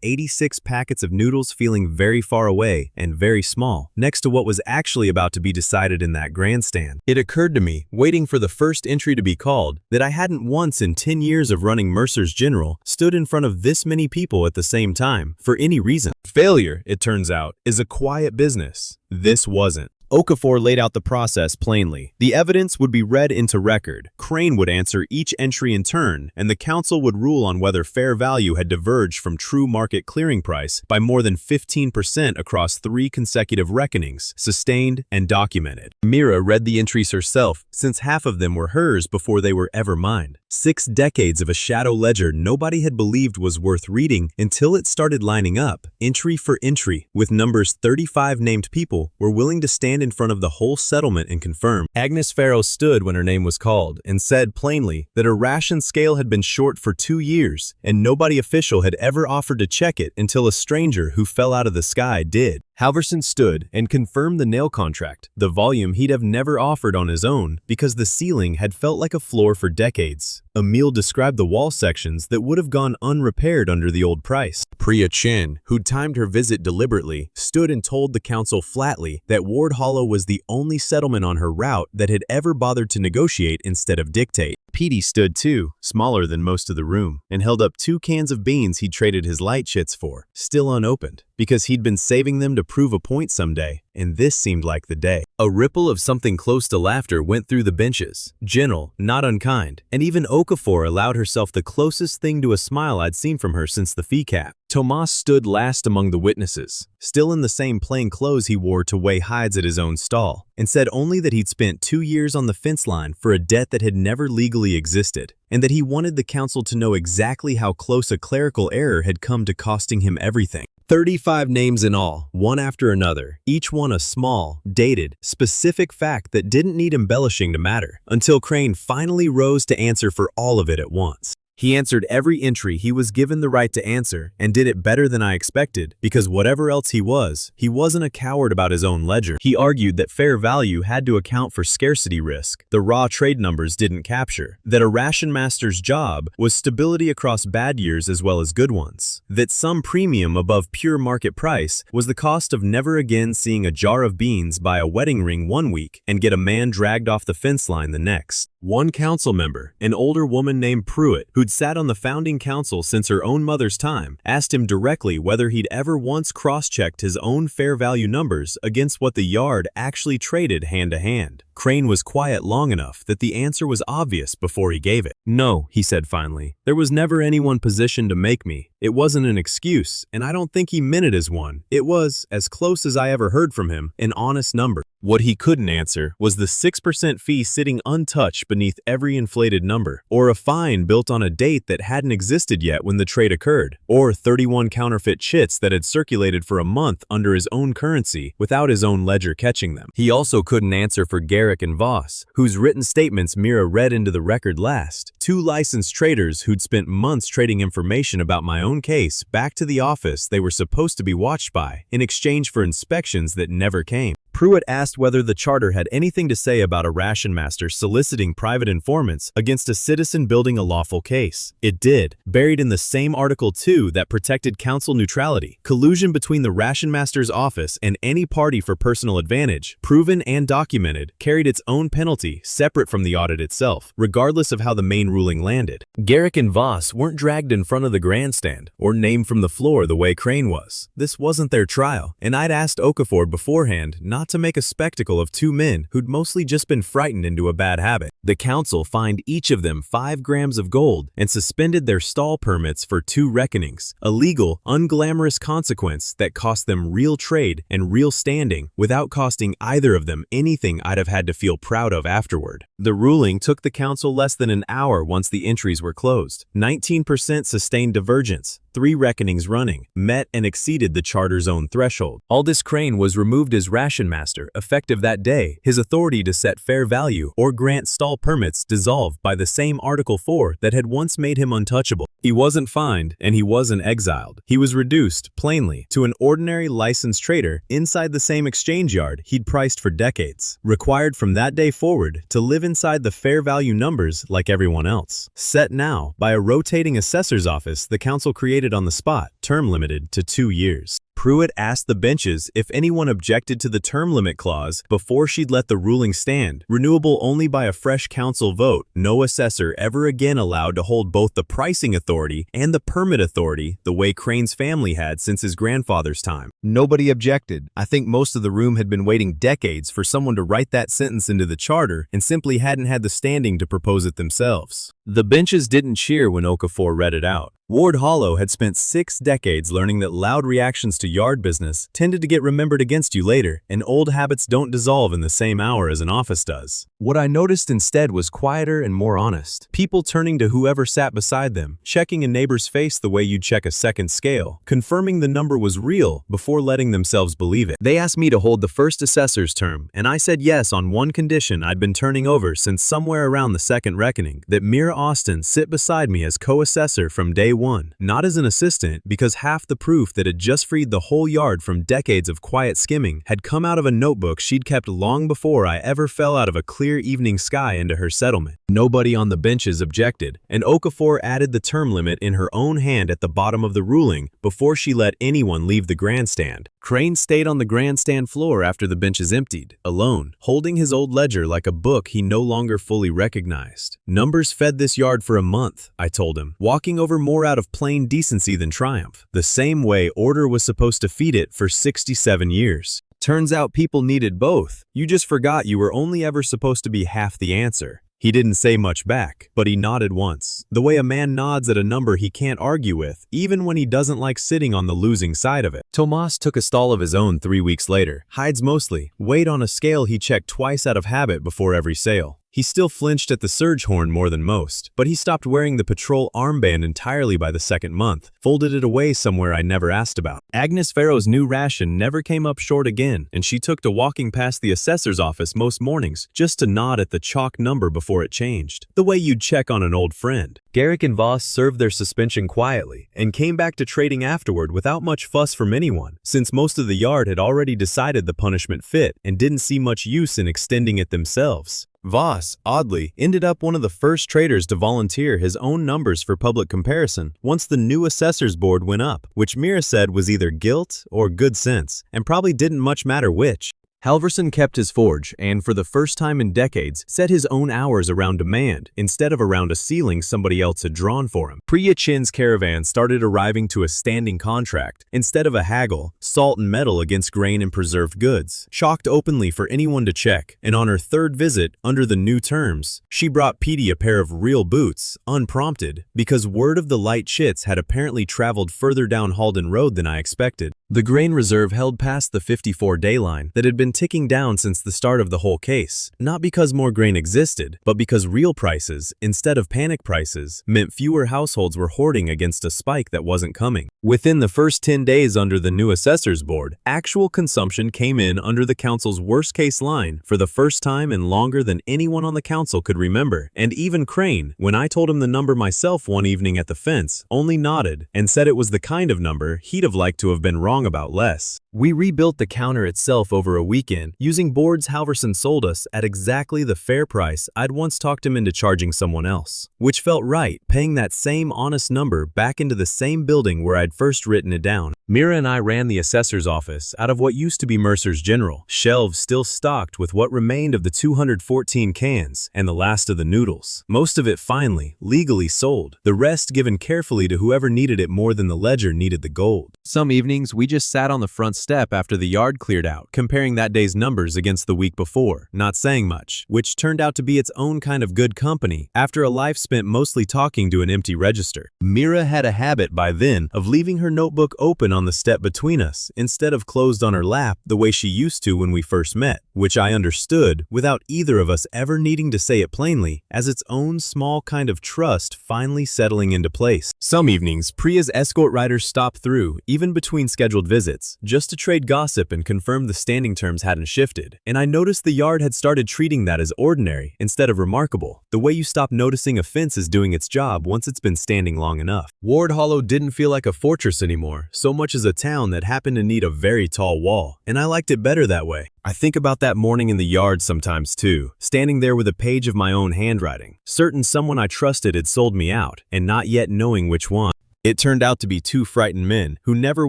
86 packets of noodles feeling very far away and very small, next to what was actually about to be decided in that grandstand. It occurred to me, waiting for the first entry to be called, that I hadn't once in 10 years of running Mercer's General stood in front of this many people at the same time, for any reason. Failure, it turns out, is a quiet business. This wasn't. Okafor laid out the process plainly. The evidence would be read into record. Crane would answer each entry in turn, and the council would rule on whether fair value had diverged from true market clearing price by more than 15% across 3 consecutive reckonings, sustained and documented. Mira read the entries herself, since half of them were hers before they were ever mine. 6 decades of a shadow ledger nobody had believed was worth reading until it started lining up, entry for entry, with numbers 35 named people were willing to stand in front of the whole settlement and confirm. Agnes Farrow stood when her name was called and said plainly that her ration scale had been short for 2 years, and nobody official had ever offered to check it until a stranger who fell out of the sky did. Halverson stood and confirmed the nail contract, the volume he'd have never offered on his own because the ceiling had felt like a floor for decades. Emil described the wall sections that would have gone unrepaired under the old price. Priya Chin, who'd timed her visit deliberately, stood and told the council flatly that Ward Hollow was the only settlement on her route that had ever bothered to negotiate instead of dictate. Petey stood too, smaller than most of the room, and held up 2 cans of beans he'd traded his light chits for, still unopened, because he'd been saving them to prove a point someday, and this seemed like the day. A ripple of something close to laughter went through the benches, gentle, not unkind, and even Okafor allowed herself the closest thing to a smile I'd seen from her since the fee cap. Tomas stood last among the witnesses, still in the same plain clothes he wore to weigh hides at his own stall, and said only that he'd spent 2 years on the fence line for a debt that had never legally existed, and that he wanted the council to know exactly how close a clerical error had come to costing him everything. 35 names in all, one after another, each one a small, dated, specific fact that didn't need embellishing to matter, until Crane finally rose to answer for all of it at once. He answered every entry he was given the right to answer, and did it better than I expected, because whatever else he wasn't a coward about his own ledger. He argued that fair value had to account for scarcity risk the raw trade numbers didn't capture, that a Ration Master's job was stability across bad years as well as good ones, that some premium above pure market price was the cost of never again seeing a jar of beans buy a wedding ring one week and get a man dragged off the fence line the next. One council member, an older woman named Pruitt, who'd sat on the founding council since her own mother's time, asked him directly whether he'd ever once cross-checked his own fair value numbers against what the yard actually traded hand to hand. Crane was quiet long enough that the answer was obvious before he gave it. "No," he said finally. "There was never anyone positioned to make me. It wasn't an excuse, and I don't think he meant it as one. It was, as close as I ever heard from him, an honest number." What he couldn't answer was the 6% fee sitting untouched beneath every inflated number, or a fine built on a date that hadn't existed yet when the trade occurred, or 31 counterfeit chits that had circulated for a month under his own currency without his own ledger catching them. He also couldn't answer for Garrick Garrick and Voss, whose written statements Mira read into the record last. Two licensed traders who'd spent months trading information about my own case back to the office they were supposed to be watched by, in exchange for inspections that never came. Pruitt asked whether the charter had anything to say about a Ration Master soliciting private informants against a citizen building a lawful case. It did, buried in the same Article 2 that protected counsel neutrality. Collusion between the Ration Master's office and any party for personal advantage, proven and documented, carried its own penalty separate from the audit itself, regardless of how the main ruling landed. Garrick and Voss weren't dragged in front of the grandstand or named from the floor the way Crane was. This wasn't their trial, and I'd asked Okafor beforehand not to make a spectacle of two men who'd mostly just been frightened into a bad habit. The council fined each of them 5 grams of gold and suspended their stall permits for 2 reckonings, a legal, unglamorous consequence that cost them real trade and real standing without costing either of them anything I'd have had to feel proud of afterward. The ruling took the council less than an hour once the entries were closed. 19% sustained divergence, 3 reckonings running, met and exceeded the charter's own threshold. Aldous Crane was removed as Ration Master, effective that day, his authority to set fair value or grant stall permits dissolved by the same Article 4 that had once made him untouchable. He wasn't fined, and he wasn't exiled. He was reduced, plainly, to an ordinary licensed trader inside the same exchange yard he'd priced for decades, required from that day forward to live inside the fair value numbers like everyone else. Set now by a rotating assessor's office the council created on the spot, term limited to 2 years. Pruitt asked the benches if anyone objected to the term limit clause before she'd let the ruling stand, renewable only by a fresh council vote, no assessor ever again allowed to hold both the pricing authority and the permit authority the way Crane's family had since his grandfather's time. Nobody objected. I think most of the room had been waiting decades for someone to write that sentence into the charter and simply hadn't had the standing to propose it themselves. The benches didn't cheer when Okafor read it out. Ward Hollow had spent 6 decades learning that loud reactions to yard business tended to get remembered against you later, and old habits don't dissolve in the same hour as an office does. What I noticed instead was quieter and more honest. People turning to whoever sat beside them, checking a neighbor's face the way you'd check a second scale, confirming the number was real before letting themselves believe it. They asked me to hold the first assessor's term, and I said yes on one condition I'd been turning over since somewhere around the second reckoning, that Mira Austin sit beside me as co-assessor from day one, not as an assistant, because half the proof that had just freed the whole yard from decades of quiet skimming had come out of a notebook she'd kept long before I ever fell out of a clear evening sky into her settlement. Nobody on the benches objected, and Okafor added the term limit in her own hand at the bottom of the ruling before she let anyone leave the grandstand. Crane stayed on the grandstand floor after the benches emptied, alone, holding his old ledger like a book he no longer fully recognized. Numbers fed this yard for a month, I told him, walking over more out of plain decency than triumph, the same way order was supposed to feed it for 67 years. Turns out people needed both. You just forgot you were only ever supposed to be half the answer. He didn't say much back, but he nodded once, the way a man nods at a number he can't argue with, even when he doesn't like sitting on the losing side of it. Tomas took a stall of his own 3 weeks later, hides mostly, weighed on a scale he checked twice out of habit before every sale. He still flinched at the surge horn more than most, but he stopped wearing the patrol armband entirely by the second month, folded it away somewhere I never asked about. Agnes Farrow's new ration never came up short again, and she took to walking past the assessor's office most mornings just to nod at the chalk number before it changed, the way you'd check on an old friend. Garrick and Voss served their suspension quietly and came back to trading afterward without much fuss from anyone, since most of the yard had already decided the punishment fit and didn't see much use in extending it themselves. Voss, oddly, ended up one of the first traders to volunteer his own numbers for public comparison once the new assessors board went up, which Mira said was either guilt or good sense, and probably didn't much matter which. Halverson kept his forge and, for the first time in decades, set his own hours around demand instead of around a ceiling somebody else had drawn for him. Priya Chin's caravan started arriving to a standing contract instead of a haggle, salt and metal against grain and preserved goods, chalked openly for anyone to check, and on her 3rd visit, under the new terms, she brought Petey a pair of real boots, unprompted, because word of the light chits had apparently traveled further down Halden Road than I expected. The grain reserve held past the 54-day line that had been ticking down since the start of the whole case, not because more grain existed, but because real prices, instead of panic prices, meant fewer households were hoarding against a spike that wasn't coming. Within the first 10 days under the new assessor's board, actual consumption came in under the council's worst-case line for the first time in longer than anyone on the council could remember, and even Crane, when I told him the number myself one evening at the fence, only nodded and said it was the kind of number he'd have liked to have been wrong about less. We rebuilt the counter itself over a weekend, using boards Halverson sold us at exactly the fair price I'd once talked him into charging someone else, which felt right, paying that same honest number back into the same building where I'd first written it down. Mira and I ran the assessor's office out of what used to be Mercer's General, shelves still stocked with what remained of the 214 cans and the last of the noodles. Most of it finally, legally sold, the rest given carefully to whoever needed it more than the ledger needed the gold. Some evenings we just sat on the front step after the yard cleared out, comparing that day's numbers against the week before, not saying much, which turned out to be its own kind of good company after a life spent mostly talking to an empty register. Mira had a habit by then of leaving her notebook open on the step between us instead of closed on her lap the way she used to when we first met, which I understood without either of us ever needing to say it plainly as its own small kind of trust finally settling into place. Some evenings, Priya's escort riders stopped through, even between scheduled visits, just to trade gossip and confirm the standing terms hadn't shifted, and I noticed the yard had started treating that as ordinary instead of remarkable, the way you stop noticing a fence is doing its job once it's been standing long enough. Ward Hollow didn't feel like a fortress anymore, so much as a town that happened to need a very tall wall, and I liked it better that way. I think about that morning in the yard sometimes too, standing there with a page of my own handwriting, certain someone I trusted had sold me out, and not yet knowing which one. It turned out to be two frightened men who never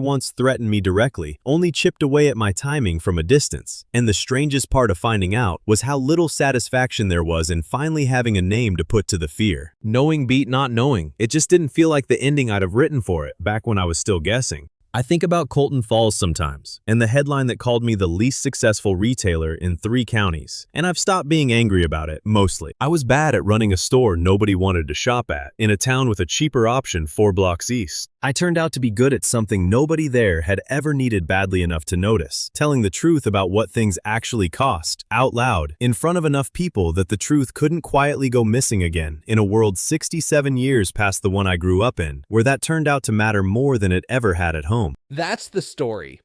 once threatened me directly, only chipped away at my timing from a distance. And the strangest part of finding out was how little satisfaction there was in finally having a name to put to the fear. Knowing beat not knowing. It just didn't feel like the ending I'd have written for it back when I was still guessing. I think about Colton Falls sometimes, and the headline that called me the least successful retailer in 3 counties, and I've stopped being angry about it, mostly. I was bad at running a store nobody wanted to shop at, in a town with a cheaper option 4 blocks east. I turned out to be good at something nobody there had ever needed badly enough to notice, telling the truth about what things actually cost, out loud, in front of enough people that the truth couldn't quietly go missing again in a world 67 years past the one I grew up in, where that turned out to matter more than it ever had at home. That's the story.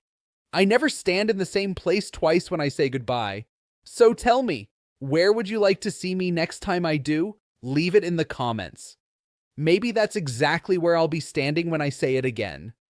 I never stand in the same place twice when I say goodbye. So tell me, where would you like to see me next time I do? Leave it in the comments. Maybe that's exactly where I'll be standing when I say it again.